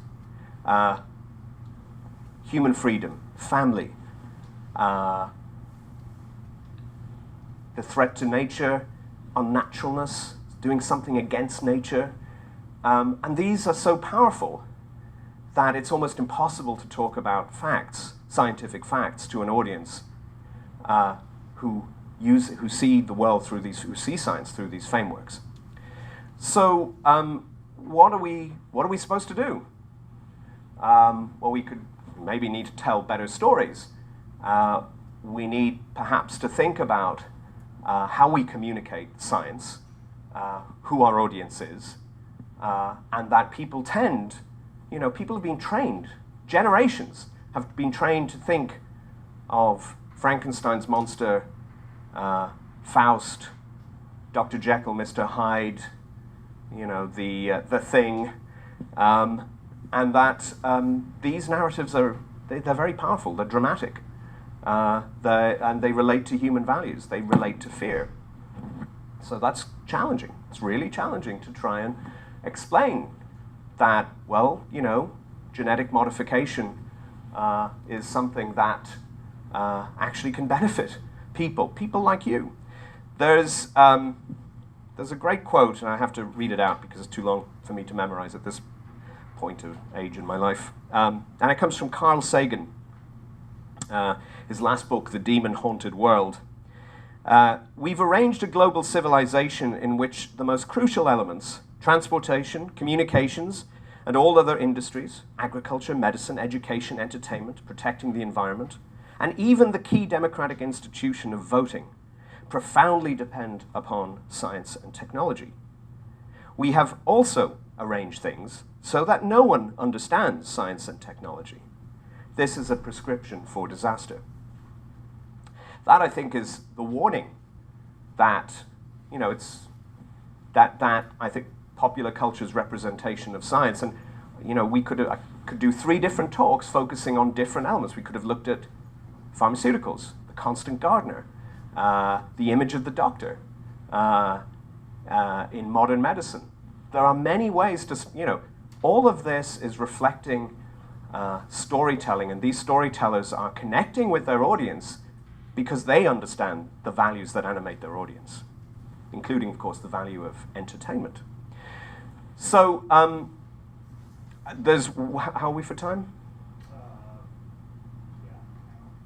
Human freedom, family, the threat to nature, unnaturalness, doing something against nature. And these are so powerful that it's almost impossible to talk about facts, scientific facts, to an audience who see the world through who see science through these frameworks. So, what are we supposed to do? Well, we could maybe need to tell better stories. We need perhaps to think about how we communicate science, who our audience is, and that people people have been trained, generations have been trained to think of Frankenstein's monster, Faust, Dr. Jekyll, Mr. Hyde, the Thing, and that these narratives they're very powerful, they're dramatic, and they relate to human values, they relate to fear. So that's challenging. It's really challenging to try and explain that, genetic modification is something that actually can benefit people like you. There's a great quote, and I have to read it out because it's too long for me to memorize at this point of age in my life. And it comes from Carl Sagan, his last book, The Demon-Haunted World. We've arranged a global civilization in which the most crucial elements, transportation, communications, and all other industries, agriculture, medicine, education, entertainment, protecting the environment, and even the key democratic institution of voting, profoundly depend upon science and technology. We have also arranged things so that no one understands science and technology. This is a prescription for disaster. That, I think, is the warning that, it's that I think popular culture's representation of science. And, I could do 3 different talks focusing on different elements. We could have looked at pharmaceuticals, the constant gardener, the image of the doctor in modern medicine. There are many ways to, all of this is reflecting storytelling, and these storytellers are connecting with their audience because they understand the values that animate their audience, including, of course, the value of entertainment. So, how are we for time?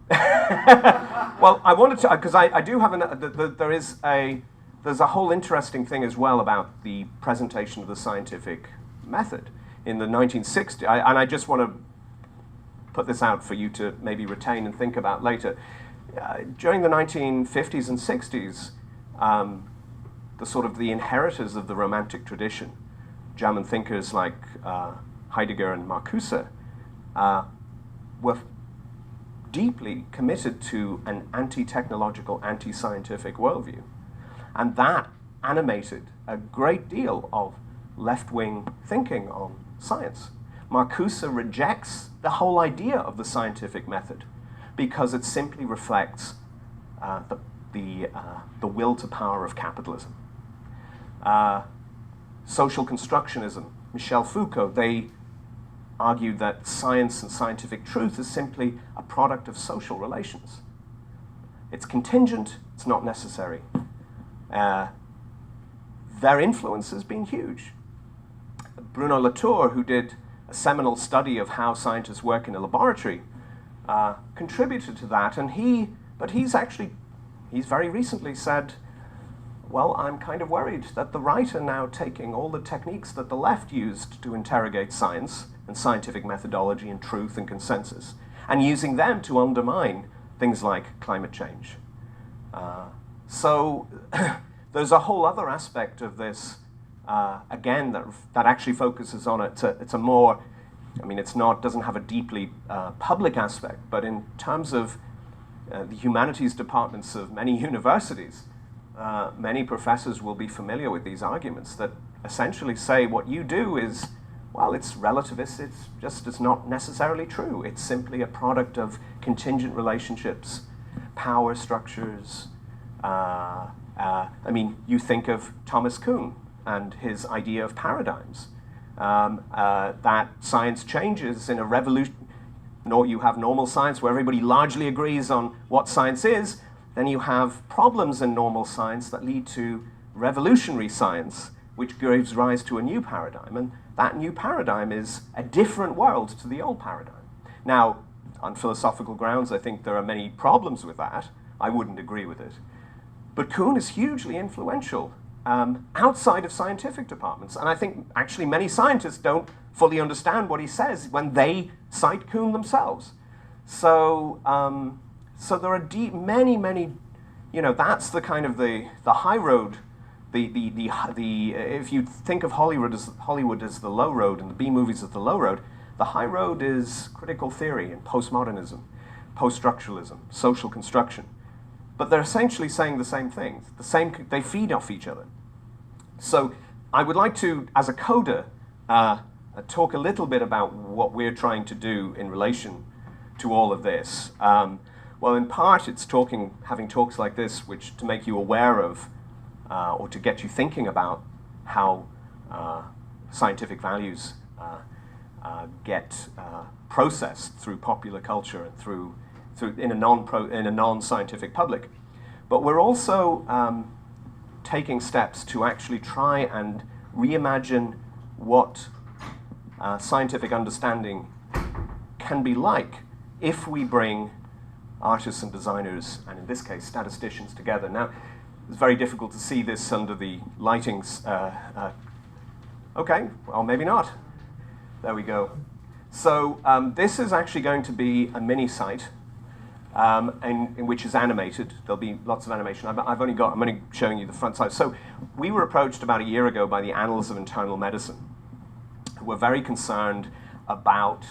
Well, I wanted to, because I do have there's a whole interesting thing as well about the presentation of the scientific method in the 1960s, and I just want to put this out for you to maybe retain and think about later. During the 1950s and 60s, the inheritors of the Romantic tradition, German thinkers like Heidegger and Marcuse, were deeply committed to an anti-technological, anti-scientific worldview. And that animated a great deal of left-wing thinking on science. Marcuse rejects the whole idea of the scientific method because it simply reflects the will to power of capitalism. Social constructionism, Michel Foucault, they argued that science and scientific truth is simply a product of social relations. It's contingent, it's not necessary. Their influence has been huge. Bruno Latour, who did a seminal study of how scientists work in a laboratory, contributed to that, and he's very recently said, well, I'm kind of worried that the right are now taking all the techniques that the left used to interrogate science and scientific methodology and truth and consensus, and using them to undermine things like climate change. So there's a whole other aspect of this, again, that actually focuses on it. It's a more, doesn't have a deeply public aspect, but in terms of the humanities departments of many universities, many professors will be familiar with these arguments that essentially say what you do is, well, it's relativist, it's not necessarily true. It's simply a product of contingent relationships, power structures. You think of Thomas Kuhn and his idea of paradigms, that science changes in a revolution. You have normal science where everybody largely agrees on what science is, then you have problems in normal science that lead to revolutionary science, which gives rise to a new paradigm. And that new paradigm is a different world to the old paradigm. Now, on philosophical grounds, I think there are many problems with that. I wouldn't agree with it. But Kuhn is hugely influential outside of scientific departments. And I think actually many scientists don't fully understand what he says when they cite Kuhn themselves. So there are many, that's the kind of the high road. If you think of Hollywood as the low road and the B movies as the low road, the high road is critical theory and postmodernism, post-structuralism, social construction. But they're essentially saying the same things. They feed off each other. So I would like to, as a coder, talk a little bit about what we're trying to do in relation to all of this. Well, in part, it's having talks like this, which to make you aware of, or to get you thinking about how scientific values get processed through popular culture and through in a non-scientific public. But we're also taking steps to actually try and reimagine what scientific understanding can be like if we bring artists and designers, and in this case, statisticians together. Now, it's very difficult to see this under the lightings. Okay, well, maybe not. There we go. So this is actually going to be a mini site, in which is animated. There'll be lots of animation. I'm only showing you the front side. So we were approached about a year ago by the Annals of Internal Medicine, who were very concerned about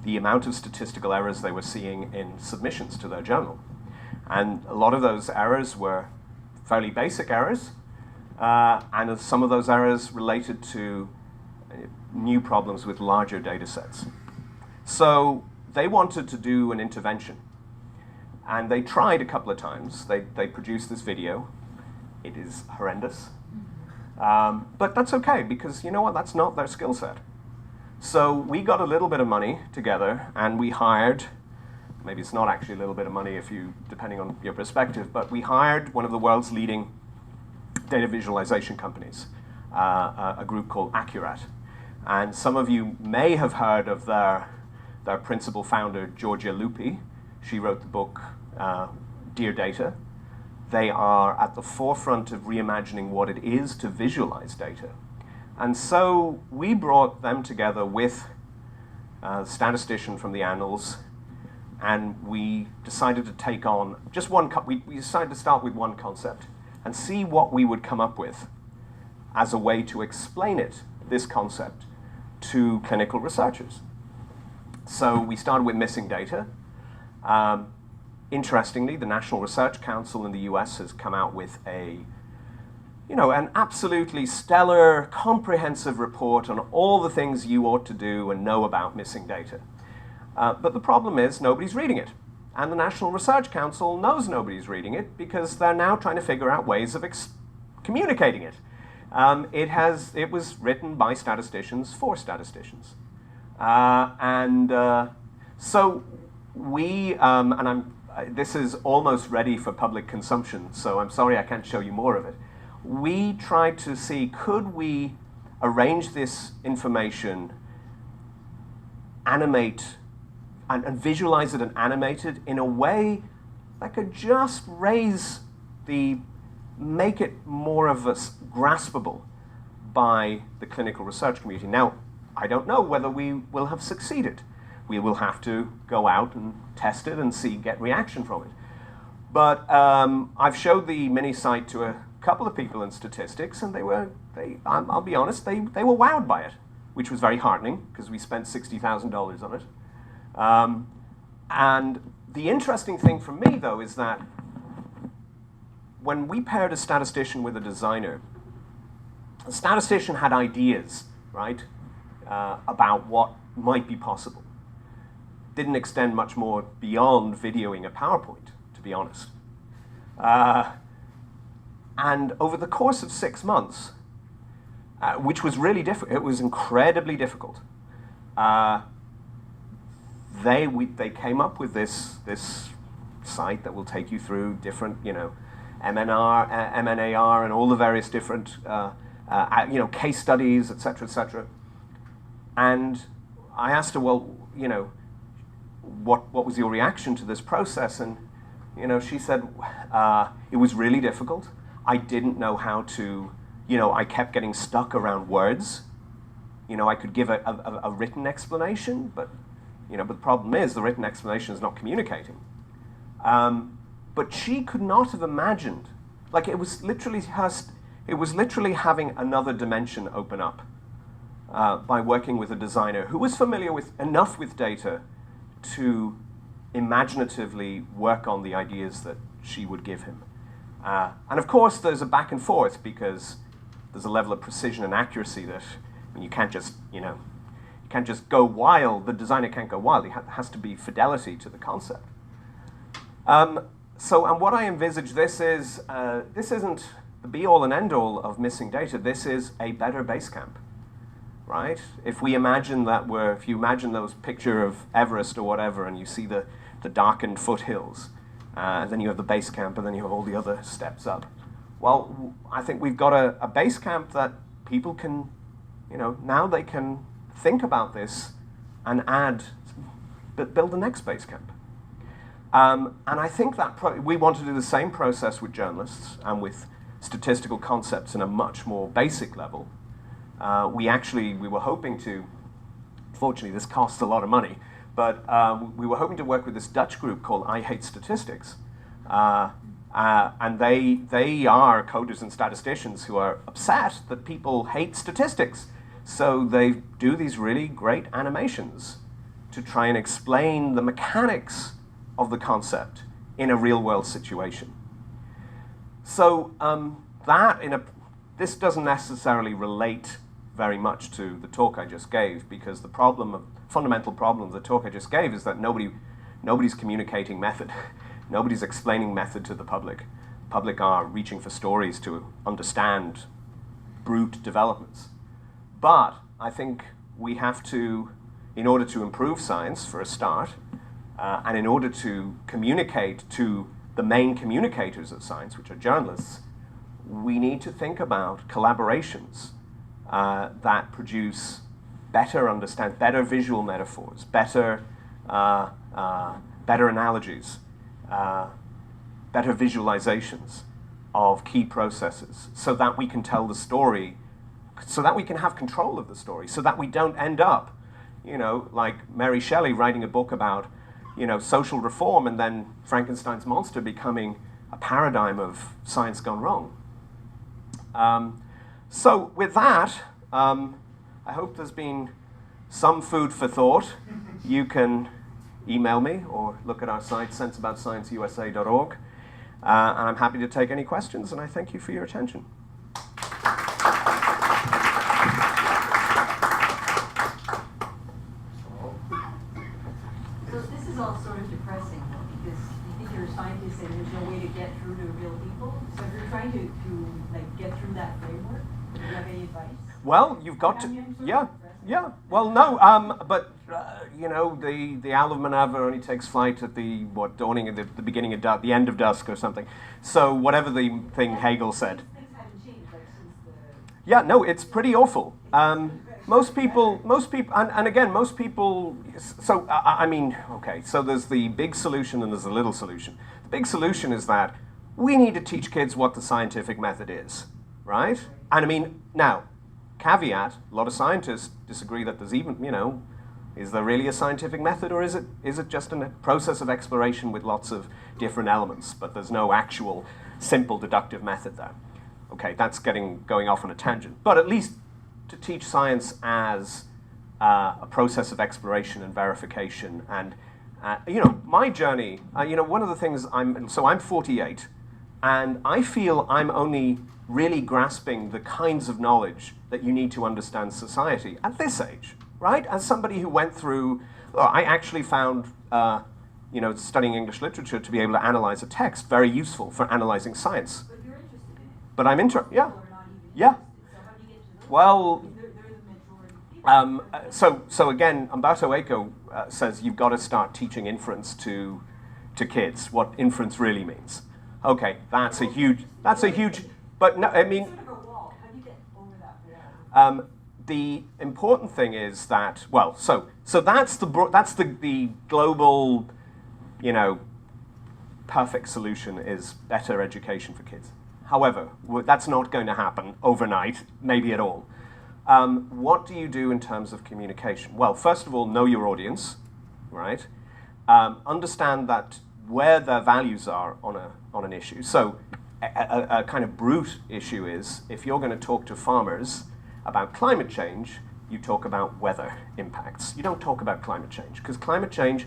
the amount of statistical errors they were seeing in submissions to their journal. And a lot of those errors were fairly basic errors, and some of those errors related to new problems with larger data sets. So they wanted to do an intervention, and they tried a couple of times. They produced this video. It is horrendous. But that's okay, because you know what? That's not their skill set. So we got a little bit of money together, and we hired, maybe it's not actually a little bit of money if you, depending on your perspective, but we hired one of the world's leading data visualization companies, a group called Accurate. And some of you may have heard of their principal founder, Giorgia Lupi. She wrote the book, Dear Data. They are at the forefront of reimagining what it is to visualize data. And so we brought them together with a statistician from the Annals, and we decided to take on just one, we decided to start with one concept and see what we would come up with as a way to explain it, this concept, to clinical researchers. So we started with missing data. Interestingly, the National Research Council in the US has come out with an absolutely stellar, comprehensive report on all the things you ought to do and know about missing data. But the problem is nobody's reading it. And the National Research Council knows nobody's reading it because they're now trying to figure out ways of communicating it. It was written by statisticians for statisticians. So we, this is almost ready for public consumption, so I'm sorry I can't show you more of it. We tried to see, could we arrange this information, animate, and visualize it and animate it in a way that could just make it more of a graspable by the clinical research community. Now, I don't know whether we will have succeeded. We will have to go out and test it and get reaction from it. But I've showed the mini site to a couple of people in statistics, and I'll be honest, they were wowed by it, which was very heartening because we spent $60,000 on it. And the interesting thing for me, though, is that when we paired a statistician with a designer, the statistician had ideas, right, about what might be possible. Didn't extend much more beyond videoing a PowerPoint, to be honest. And over the course of 6 months, which was really difficult, it was incredibly difficult, they came up with this site that will take you through different, MNAR, and all the various different, case studies, et cetera, And I asked her, well, what was your reaction to this process? And, she said, it was really difficult. I didn't know how to, I kept getting stuck around words. I could give a written explanation, but the problem is the written explanation is not communicating. But she could not have imagined, it was literally having another dimension open up by working with a designer who was familiar enough with data to imaginatively work on the ideas that she would give him. And of course, there's a back and forth because there's a level of precision and accuracy that you can't just, you can't just go wild. The designer can't go wild. It has to be fidelity to the concept. So what I envisage this isn't the be-all and end-all of missing data. This is a better base camp, right? If you imagine those picture of Everest or whatever, and you see the darkened foothills, and then you have the base camp, and then you have all the other steps up. Well, I think we've got a base camp that people can, now they can think about this and build the next base camp. And I think that we want to do the same process with journalists and with statistical concepts in a much more basic level. We were hoping to, fortunately this costs a lot of money, but we were hoping to work with this Dutch group called I Hate Statistics. And they are coders and statisticians who are upset that people hate statistics. So they do these really great animations to try and explain the mechanics of the concept in a real-world situation. So this doesn't necessarily relate very much to the talk I just gave, because the fundamental problem of the talk I just gave is that nobody's communicating method. Nobody's explaining method to the public. Public are reaching for stories to understand brute developments. But I think we have to, in order to improve science for a start, and in order to communicate to the main communicators of science, which are journalists, we need to think about collaborations that produce better visual metaphors, better analogies, better visualizations of key processes, so that we can tell the story, so that we can have control of the story, so that we don't end up, like Mary Shelley writing a book about, social reform, and then Frankenstein's monster becoming a paradigm of science gone wrong. So with that, I hope there's been some food for thought. You can email me or look at our site, senseaboutscienceusa.org, and I'm happy to take any questions, and I thank you for your attention. So this is all sort of depressing, because you think you're a scientist and there's no way to get through to real people. So if you're trying to like get through that framework, do you have any advice? Well, you've got to, yeah. Well, no, but the owl of Minerva only takes flight at the dawning at the beginning of the end of dusk or something. So whatever the thing Hegel said. Things haven't changed since the. Yeah, no, it's pretty awful. Most people, and again, most people. So okay. So there's the big solution and there's the little solution. The big solution is that we need to teach kids what the scientific method is, right? And now. Caveat, a lot of scientists disagree that there's even, is there really a scientific method, or is it just a process of exploration with lots of different elements, but there's no actual simple deductive method there. Okay, that's going off on a tangent. But at least to teach science as a process of exploration and verification. And, my journey, one of the things I'm 48, and I feel I'm only really grasping the kinds of knowledge that you need to understand society at this age, right? As somebody who went through, I actually found, studying English literature to be able to analyze a text very useful for analyzing science. But you're interested in it. But I'm interested, yeah. People are not even Yeah. interested. So how do you get to those? Well, They're the majority of people. so again, Umberto Eco says you've got to start teaching inference to kids, what inference really means. Okay, that's a huge, but no, It's sort of a wall. How do you get over that wall? the important thing is that, so that's the global, perfect solution is better education for kids. However, that's not going to happen overnight, maybe at all. What do you do in terms of communication? Well, first of all, know your audience, right? Understand that where their values are on an issue. So a kind of brute issue is, if you're going to talk to farmers about climate change, you talk about weather impacts. You don't talk about climate change, because climate change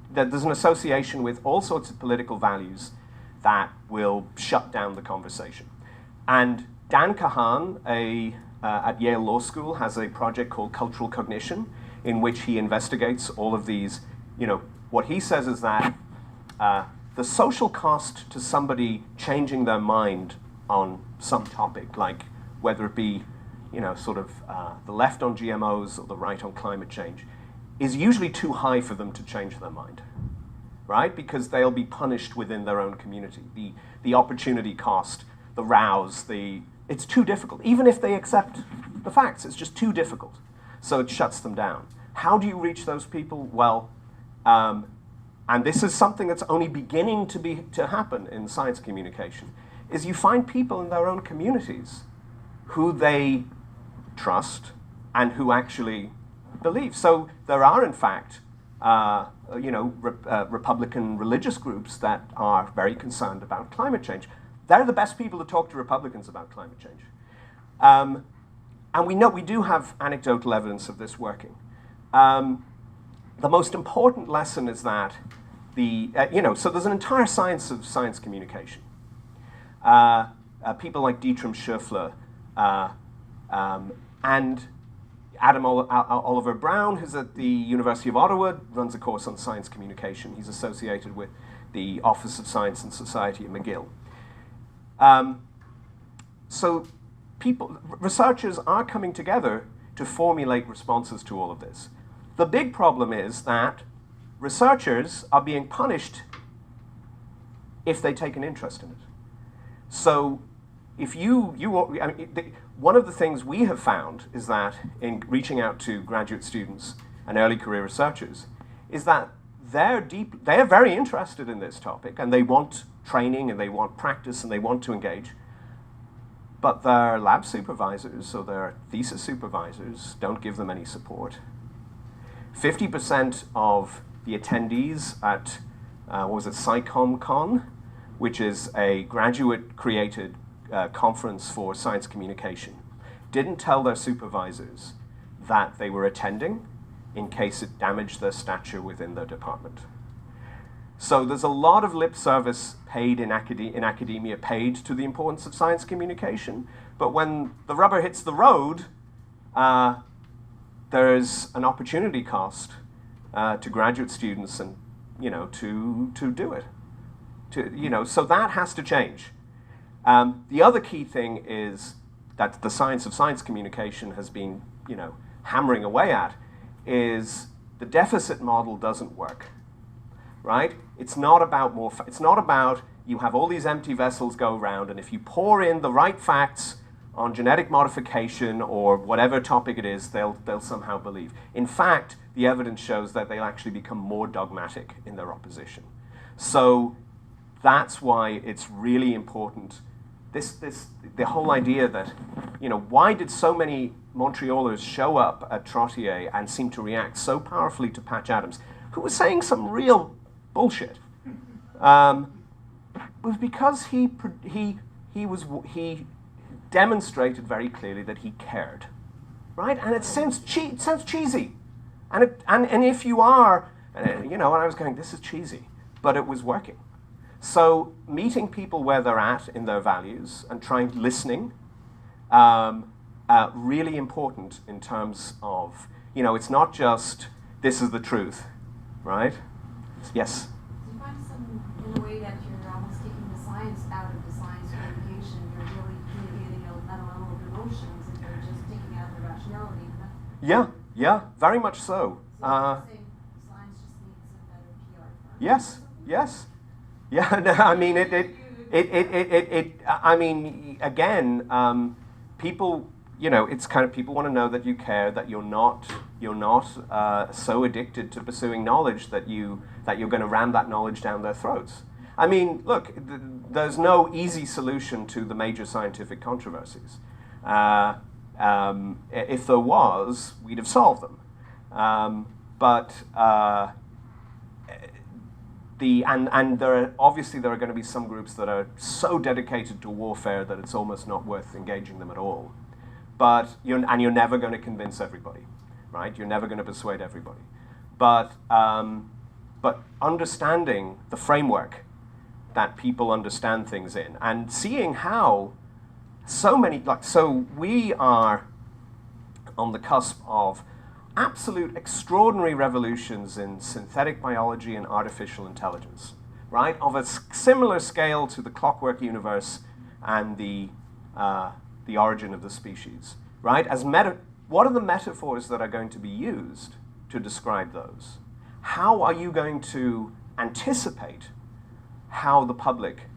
there's an association with all sorts of political values that will shut down the conversation. And Dan Kahan at Yale Law School has a project called Cultural Cognition, in which he investigates all of these, what he says is that the social cost to somebody changing their mind on some topic, like whether it be, the left on GMOs or the right on climate change, is usually too high for them to change their mind, right? Because they'll be punished within their own community. The opportunity cost, the rows, it's too difficult. Even if they accept the facts, it's just too difficult. So it shuts them down. How do you reach those people? Well, and this is something that's only beginning to happen in science communication, is you find people in their own communities who they trust and who actually believe. So there are, in fact, Republican religious groups that are very concerned about climate change. They're the best people to talk to Republicans about climate change. And we do have anecdotal evidence of this working. The most important lesson is that so there's an entire science of science communication. People like Dietram Schöffler and Adam Oliver Brown, who's at the University of Ottawa, runs a course on science communication. He's associated with the Office of Science and Society at McGill. So researchers are coming together to formulate responses to all of this. The big problem is that researchers are being punished if they take an interest in it. So if one of the things we have found is that in reaching out to graduate students and early career researchers is that they're very interested in this topic and they want training and they want practice and they want to engage, but their lab supervisors or their thesis supervisors don't give them any support. 50% of the attendees at, SciComm, which is a graduate-created conference for science communication, didn't tell their supervisors that they were attending in case it damaged their stature within their department. So there's a lot of lip service paid in academia paid to the importance of science communication, but when the rubber hits the road, there's an opportunity cost to graduate students and to do it. So that has to change. The other key thing is that the science of science communication has been hammering away at is the deficit model doesn't work, right? It's not about it's not about you have all these empty vessels go around, and if you pour in the right facts on genetic modification or whatever topic it is, they'll somehow believe. In fact, the evidence shows that they'll actually become more dogmatic in their opposition. So that's why it's really important. The whole idea that, why did so many Montrealers show up at Trottier and seem to react so powerfully to Patch Adams, who was saying some real bullshit, was because he demonstrated very clearly that he cared, right? And it sounds cheesy, and if you are, and I was going, this is cheesy, but it was working. So meeting people where they're at in their values and listening, really important in terms of, it's not just, this is the truth, right? Yes? Do you find in a way that you're almost taking the science out of the science communication, you're really communicating at a level of emotions and you're just taking out the rationality? Yeah, very much so. So you're saying science just needs a better PR firm? Yes. Yeah, no, I mean, again, people, it's kind of, people want to know that you care, that you're not so addicted to pursuing knowledge that you're going to ram that knowledge down their throats. I mean, look, there's no easy solution to the major scientific controversies. If there was, we'd have solved them. And there are going to be some groups that are so dedicated to warfare that it's almost not worth engaging them at all. But you're never going to convince everybody, right? You're never going to persuade everybody. But understanding the framework that people understand things in, and seeing how so we are on the cusp of absolute extraordinary revolutions in synthetic biology and artificial intelligence, right? Of a similar scale to the Clockwork Universe and the origin of the species, right? What are the metaphors that are going to be used to describe those? How are you going to anticipate how the public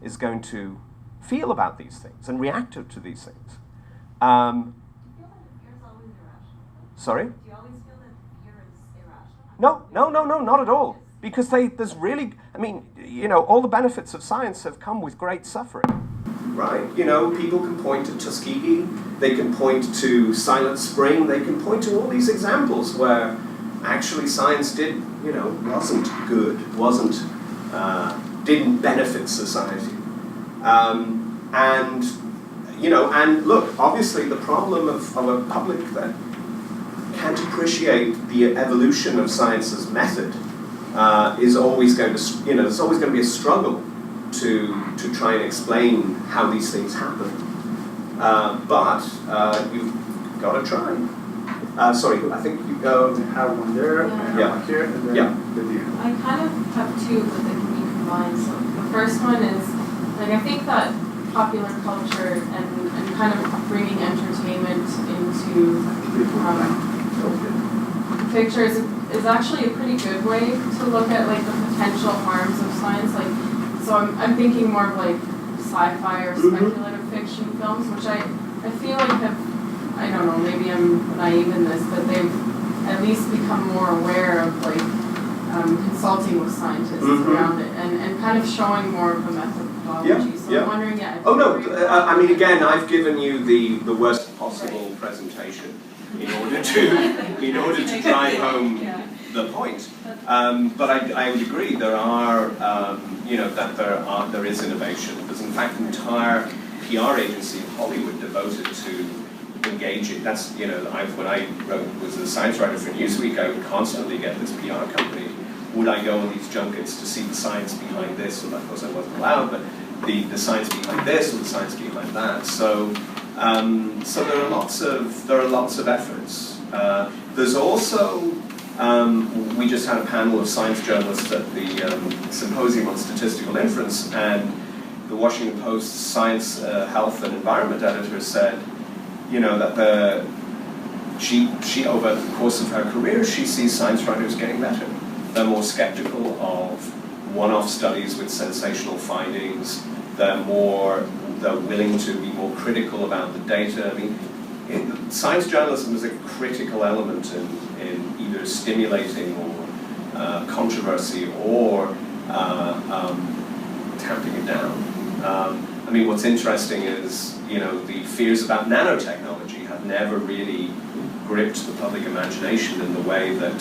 is going to feel about these things and react to these things? Do you feel that fear is always irrational? Sorry? Do you always feel that fear is irrational? No, not at all. Because there's really, all the benefits of science have come with great suffering. Right? People can point to Tuskegee, they can point to Silent Spring, they can point to all these examples where actually science wasn't good, didn't benefit society. And look, obviously the problem of a public that can't appreciate the evolution of science's method is always going to, there's always going to be a struggle to try and explain how these things happen. But you've got to try. Sorry, I think you have one there, and Yeah. one here, and then Yeah. with you. I kind of have two, but they can be combined. So the first one is, I think that popular culture and kind of bringing entertainment into pictures is actually a pretty good way to look at like the potential harms of science. Like, so I'm thinking more of like sci-fi or speculative fiction films, which I feel like have, I don't know, maybe I'm naive in this, but they've at least become more aware of like consulting with scientists around it and kind of showing more of a methodology. So I'm wondering, Oh no, I mean again, I've given you the worst possible presentation in order to drive home the point. But I would agree there are there is innovation. There's in fact an entire PR agency in Hollywood devoted to engaging. That's when I was a science writer for Newsweek, I would constantly get this PR company. Would I go on these junkets to see the science behind this? Well, of course I wasn't allowed, but the science behind this or the science behind that. So there are lots of efforts. There's also we just had a panel of science journalists at the Symposium on Statistical Inference, and the Washington Post Science, Health and Environment editor said, that she over the course of her career, she sees science writers getting better. They're more skeptical of one-off studies with sensational findings. They're willing to be more critical about the data. I mean, science journalism is a critical element in either stimulating or controversy or tamping it down. I mean, what's interesting is, the fears about nanotechnology have never really gripped the public imagination in the way that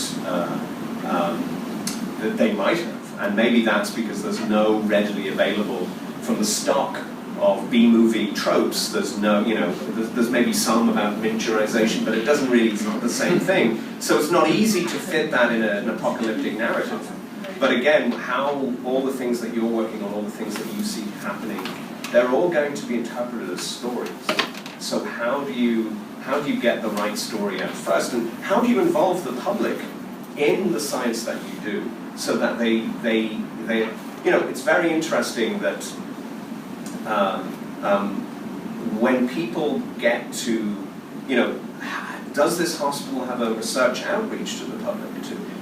that they might have. And maybe that's because there's no readily available, from the stock of B-movie tropes, there's no, there's maybe some about miniaturization, but it's not the same thing. So it's not easy to fit that in an apocalyptic narrative. But again, how all the things that you're working on, all the things that you see happening, they're all going to be interpreted as stories. So how do you get the right story out first? And how do you involve the public in the science that you do so that they it's very interesting that when people get to, does this hospital have a research outreach to the public?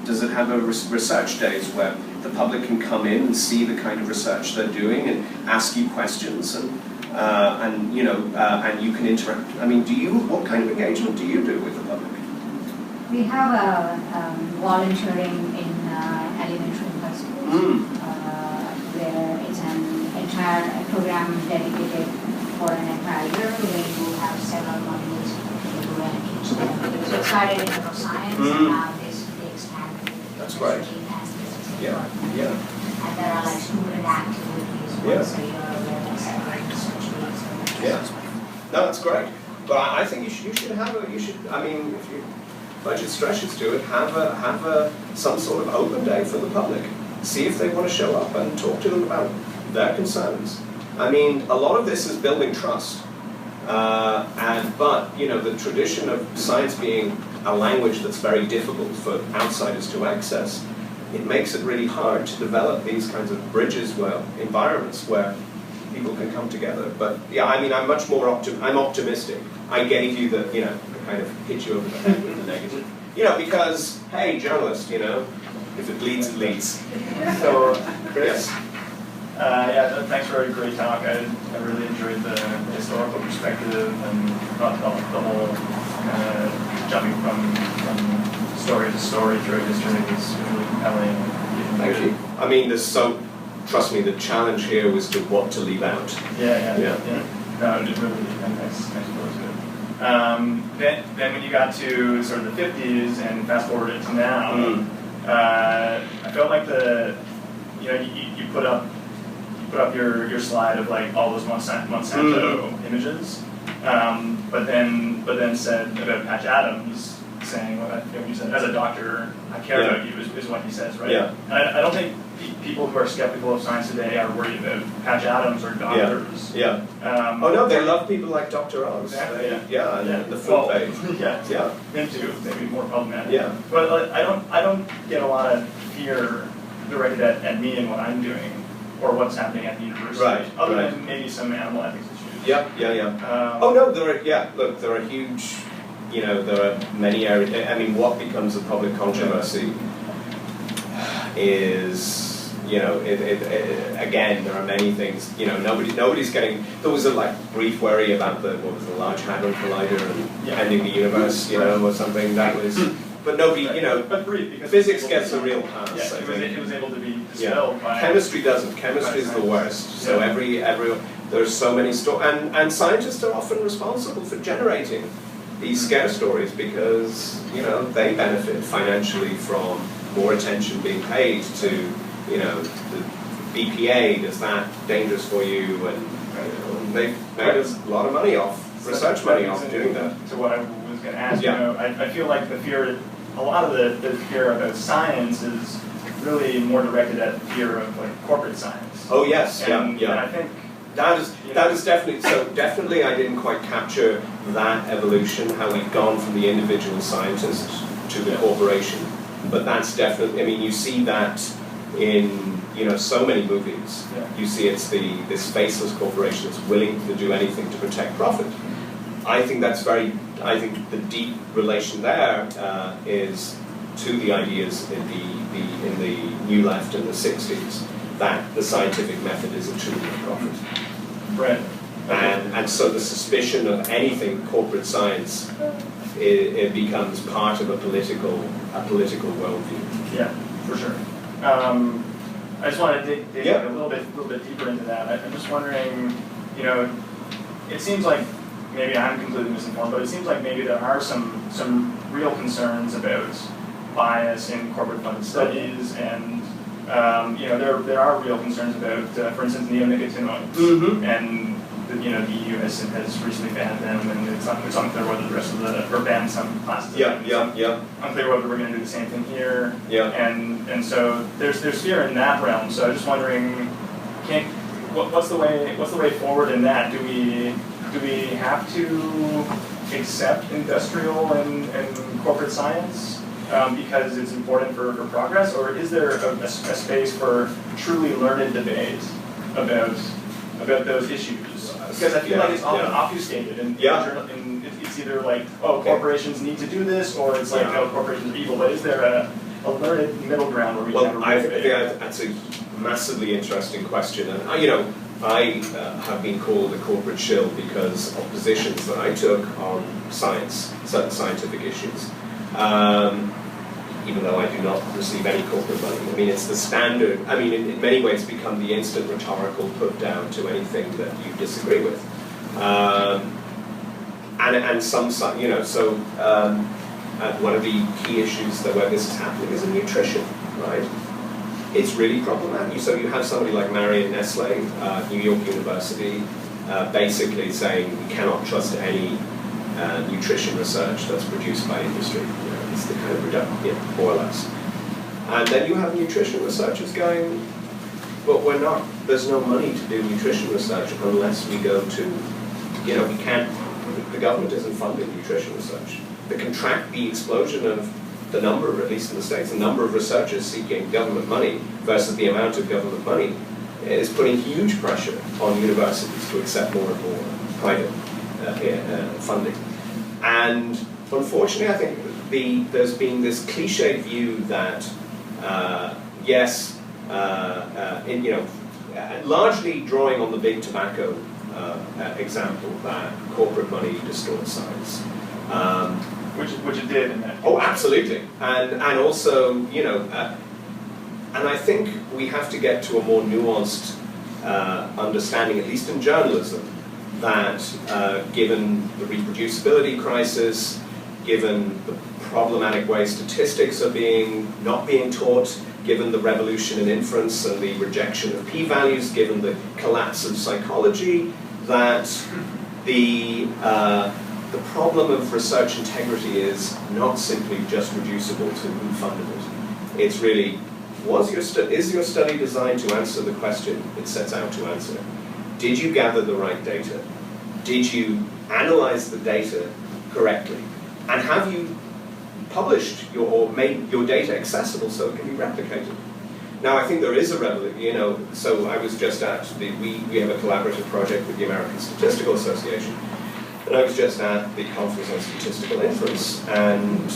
Does it have a research days where the public can come in and see the kind of research they're doing and ask you questions and you can interact? I mean, what kind of engagement do you do with the public? We have volunteering in elementary high schools, where it's an entire program dedicated for an entire year, where you have several modules to go and teach them. So it started in neuroscience, and now they expand. That's right. Yeah. And there are like student activities once a year, where they separate research groups. Yeah. No, that's great. But I think you should have I mean, if your budget stretches to it, have some sort of open day for the public. See if they want to show up and talk to them about their concerns. I mean, a lot of this is building trust. But the tradition of science being a language that's very difficult for outsiders to access, it makes it really hard to develop these kinds of bridges, environments where people can come together. But yeah, I mean, I'm much more I'm optimistic. I gave you the, kind of hit you over the head with the negative. Because, hey, journalist, if it bleeds, it leads. So, Chris? Yes. Thanks for a great talk. I really enjoyed the historical perspective and the whole jumping from story to story through history is really compelling. Thank you. I mean, trust me, the challenge here was what to leave out. Yeah. No, it really, nice then when you got to sort of the 50s and fast forward it to now, I felt like you put up your slide of like all those Monsanto images, but then said about Patch Adams saying what you said, as a doctor I care about you is what he says, right? Yeah. And I don't think people who are skeptical of science today are worried about Patch Adams or doctors. Yeah. Oh no, they love people like Dr. Oz. Exactly. The food page. Yeah. Him too. Maybe more problematic. Yeah. But I don't get a lot of fear directed at me and what I'm doing. or what's happening at the university, Right, other right. than maybe some animal ethics issues. Yeah. Oh no, there are huge, there are many areas. I mean, what becomes a public controversy is, again, there are many things. Nobody's getting. There was a brief worry about the Large Hadron Collider and ending the universe, or something. That was, but nobody, But brief, because physics gets a real pass. Yeah, I think. it was able to be dispelled by. Chemistry doesn't. Chemistry is the worst. So there's so many stories, and scientists are often responsible for generating these scare stories because they benefit financially from more attention being paid to the BPA. Is that dangerous for you? And they've made us a lot of money off research money off doing that. To what I was going to ask, I feel like a lot of the fear about science is really more directed at the fear of corporate science. Oh yes, And I think that is definitely so. Definitely, I didn't quite capture that evolution, how we've gone from the individual scientist to the corporation. But that's definitely. I mean, you see that in so many movies. Yeah. You see it's this faceless corporation that's willing to do anything to protect profit. I think that's very. I think the deep relation there is to the ideas in the New Left in the 60s that the scientific method is a tool of profit. Right. And so the suspicion of anything corporate science it becomes part of a political worldview. Yeah, for sure. I just want to dig a little bit deeper into that. I'm just wondering, it seems like maybe I'm completely misinformed, but it seems like maybe there are some real concerns about bias in corporate funded studies, and there are real concerns about, for instance, neonicotinoids, and the EU has recently banned them, and it's unclear whether the rest of or banned some classes. Unclear whether we're going to do the same thing here. And so there's fear in that realm. So I'm just wondering, what's the way forward in that? Do we have to accept industrial and corporate science because it's important for progress, or is there a space for truly learned debate about those issues? Because I feel like it's often obfuscated, and it's either corporations need to do this, or it's no, corporations are evil. But is there a learned middle ground where we can have a real debate? That's a massively interesting question, and I have been called a corporate shill because of positions that I took on science, certain scientific issues. Even though I do not receive any corporate money. I mean, it's the standard. I mean, in many ways, become the instant rhetorical put down to anything that you disagree with. And some, so one of the key issues where this is happening is in nutrition, right? It's really problematic. So you have somebody like Marion Nestle, New York University, basically saying we cannot trust any nutrition research that's produced by industry. It's the kind of reduction, more or less. And then you have nutrition researchers going, but there's no money to do nutrition research unless we go to, we can't, the government isn't funding nutrition research. The explosion of the number, at least in the States, the number of researchers seeking government money versus the amount of government money is putting huge pressure on universities to accept more and more private funding. And unfortunately, I think there's been this cliched view that, largely drawing on the big tobacco example, that corporate money distorts science. Which it did in that case. Oh, absolutely. And also, and I think we have to get to a more nuanced understanding, at least in journalism, that given the reproducibility crisis, given the problematic way statistics are not being taught, given the revolution in inference and the rejection of p-values, given the collapse of psychology, that the problem of research integrity is not simply just reducible to who funded it. It's really, is your study designed to answer the question it sets out to answer? Did you gather the right data? Did you analyze the data correctly? And have you published or made your data accessible so it can be replicated? Now, I think there is a revolution, so I was just at, we have a collaborative project with the American Statistical Association, and I was just at the Conference on Statistical Inference, and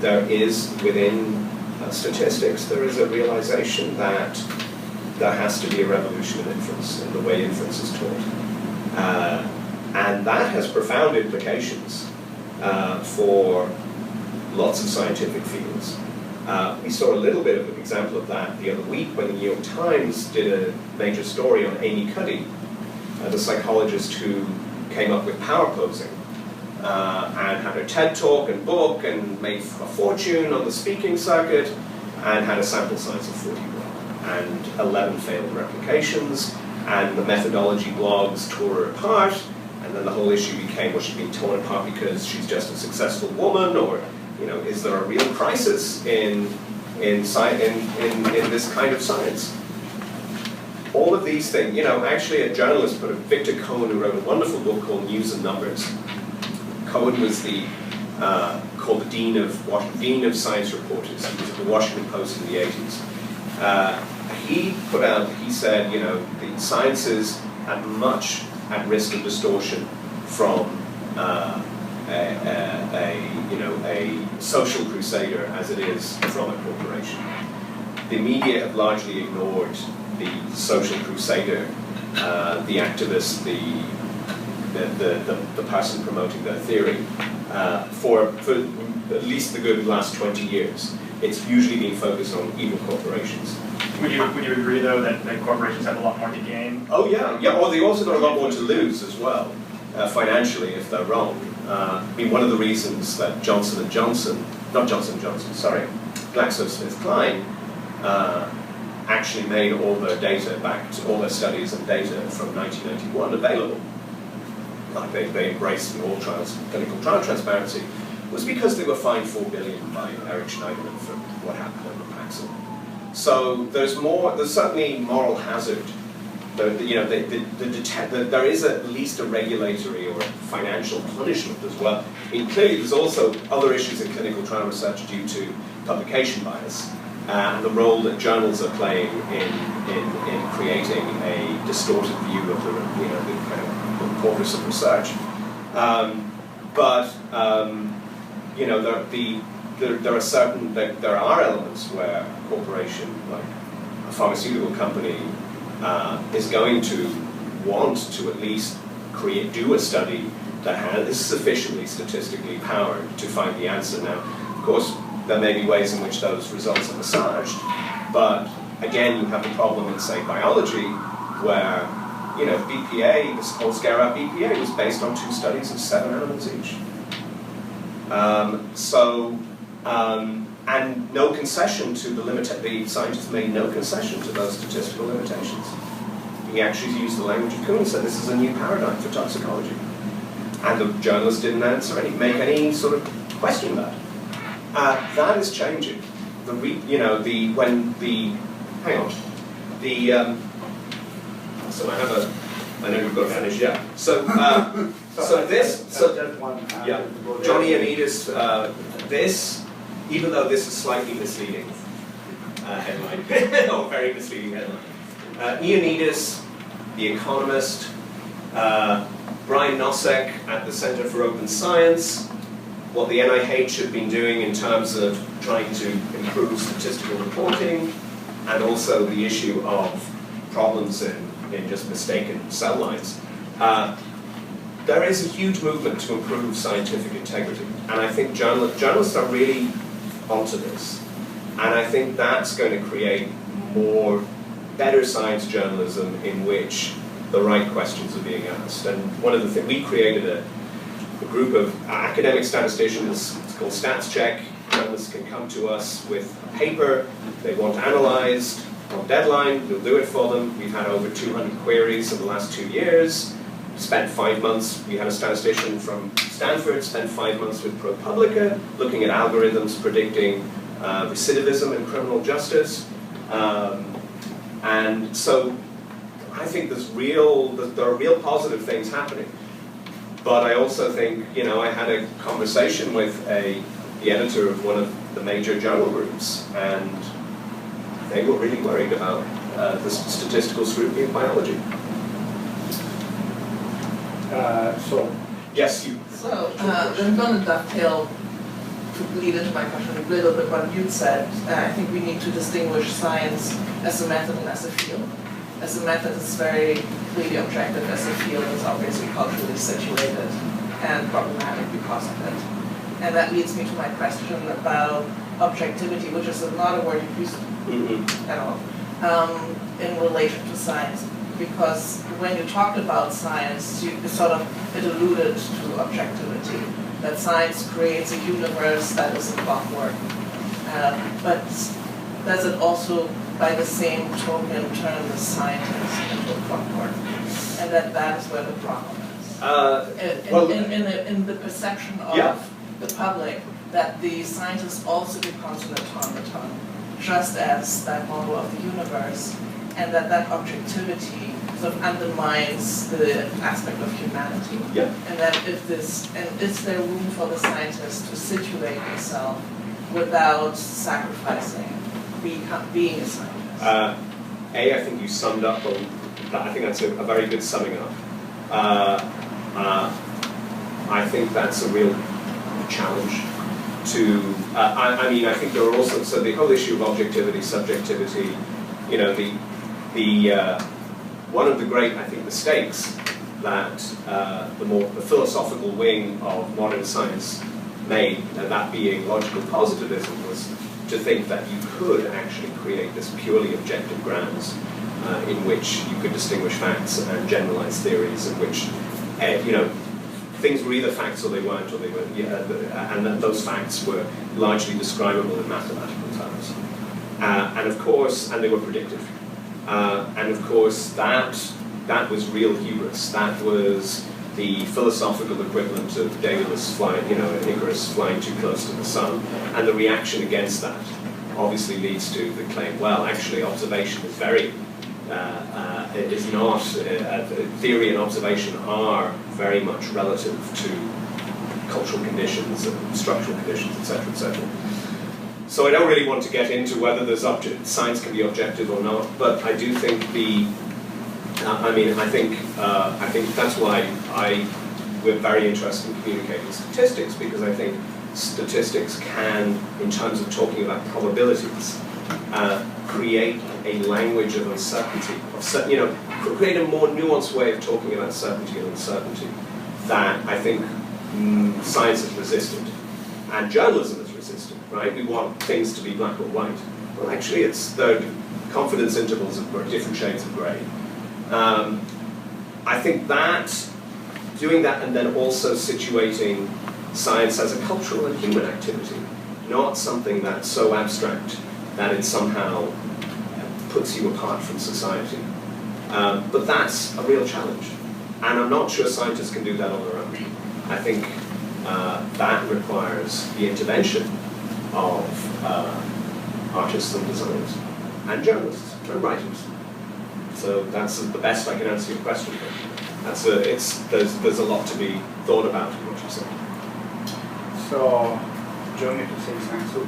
there is, within statistics, there is a realization that there has to be a revolution in inference, in the way inference is taught. And that has profound implications for lots of scientific fields. We saw a little bit of an example of that the other week when the New York Times did a major story on Amy Cuddy, the psychologist who came up with power posing, and had a TED talk and book and made a fortune on the speaking circuit, and had a sample size of 41 and 11 failed replications, and the methodology blogs tore her apart, and then the whole issue became, was she being torn apart because she's just a successful woman, or is there a real crisis in this kind of science? All of these things, actually a journalist, Victor Cohen, who wrote a wonderful book called News and Numbers. Cohen was called the Dean of Science Reporters. He was at the Washington Post in the 80s. He said, the sciences are much at risk of distortion from a social crusader as it is from a corporation. The media have largely ignored the social crusader, the activist, the person promoting their theory for at least the good last 20 years. It's usually been focused on evil corporations. Would you agree, though, that corporations have a lot more to gain? Oh, yeah. Or they also got a lot more to lose as well, financially, if they're wrong. One of the reasons that GlaxoSmithKline actually made all their data all their studies and data from 1991 available, like they embraced all clinical trial transparency, was because they were fined $4 billion by Eric Schneiderman for what happened on the Paxil. So there's certainly moral hazard. There is at least a regulatory or a financial punishment as well. Clearly there's also other issues in clinical trial research due to publication bias and the role that journals are playing in creating a distorted view of the kind of corpus of research. There are elements where a corporation, like a pharmaceutical company, is going to want to at least do a study that is sufficiently statistically powered to find the answer. Now, of course, there may be ways in which those results are massaged, but again, you have the problem in, say, biology, where BPA, this whole scare-out BPA, was based on 2 studies of 7 animals each. And no concession to the scientists made no concession to those statistical limitations. He actually used the language of Kuhn and said, this is a new paradigm for toxicology. And the journalist didn't make any sort of question that. That is changing. So I know you've got to finish, yeah. Johnny Ioannidis, even though this is slightly misleading headline, or very misleading headline. Ioannidis, The Economist, Brian Nosek at the Center for Open Science, what the NIH have been doing in terms of trying to improve statistical reporting, and also the issue of problems in just mistaken cell lines. There is a huge movement to improve scientific integrity, and I think journalists are really onto this. And I think that's going to create better science journalism in which the right questions are being asked. And one of the things, we created a group of academic statisticians, it's called StatsCheck. Journalists can come to us with a paper they want analyzed on deadline, we'll do it for them. We've had over 200 queries in the last 2 years. Spent 5 months, we had a statistician from Stanford, spent 5 months with ProPublica, looking at algorithms predicting recidivism in criminal justice. And so I think there are real positive things happening. But I also think, I had a conversation with the editor of one of the major journal groups, and they were really worried about the statistical scrutiny of biology. Yes, you. So, I'm going to dovetail to lead into my question a little bit what you said. I think we need to distinguish science as a method and as a field. As a method, it's very clearly objective. As a field, it's obviously culturally situated and problematic because of it. And that leads me to my question about objectivity, which is not a word you use at all, in relation to science. Because when you talked about science, it alluded to objectivity, that science creates a universe that is a clockwork. But does it also, by the same token, turn the scientist into a clockwork? And that is where the problem is. In the perception of the public, that the scientist also becomes an automaton, just as that model of the universe, and that objectivity sort of undermines the aspect of humanity. Yeah. And that is there room for the scientist to situate himself without sacrificing being a scientist? I think you summed up on that. I think that's a very good summing up. I think that's a real challenge to, I think there are also, so the whole issue of objectivity, subjectivity, one of the great, I think, mistakes that the philosophical wing of modern science made, and that being logical positivism, was to think that you could actually create this purely objective grounds in which you could distinguish facts and generalize theories, in which, things were either facts or they weren't, or they were, and that those facts were largely describable in mathematical terms. And of course, and they were predictive. And of course, that was real hubris. That was the philosophical equivalent of Daedalus flying, and Icarus flying too close to the sun. And the reaction against that obviously leads to the claim, well, actually, observation is theory and observation are very much relative to cultural conditions and structural conditions, etc., etc. So I don't really want to get into whether there's science can be objective or not, but I do think I think that's why we're very interested in communicating statistics, because I think statistics can, in terms of talking about probabilities, create a language of uncertainty, create a more nuanced way of talking about certainty and uncertainty that I think science has resisted, and journalism has resisted, right? We want things to be black or white. Well, actually, the confidence intervals are different shades of grey. I think that doing that, and then also situating science as a cultural and human activity, not something that's so abstract that it somehow puts you apart from society. But that's a real challenge. And I'm not sure scientists can do that on their own. I think that requires the intervention of artists and designers, and journalists, and writers. So that's the best I can answer your question. There's a lot to be thought about in what you said. So, John, need to say thanks to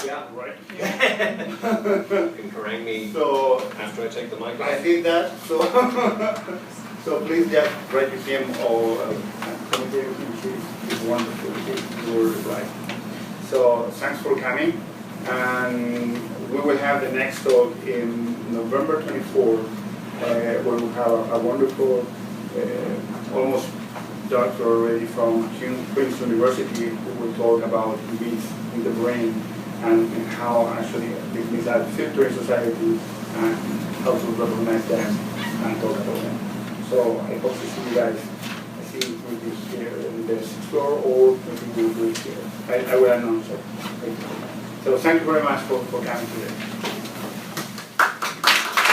Yeah, right. You can harangue me after I take the mic. I did that, so please just write to him or it's wonderful. He will reply. So thanks for coming, and we will have the next talk in November 24th, where we'll have a wonderful, almost doctor already from Queen's University, who will talk about myths in the brain and how actually these myths are filtering society and how to recognize them and talk about them. So I hope to see you guys. I see you will be here in the 6th floor, or maybe we'll do it here. I will announce it. So thank you very much for coming today.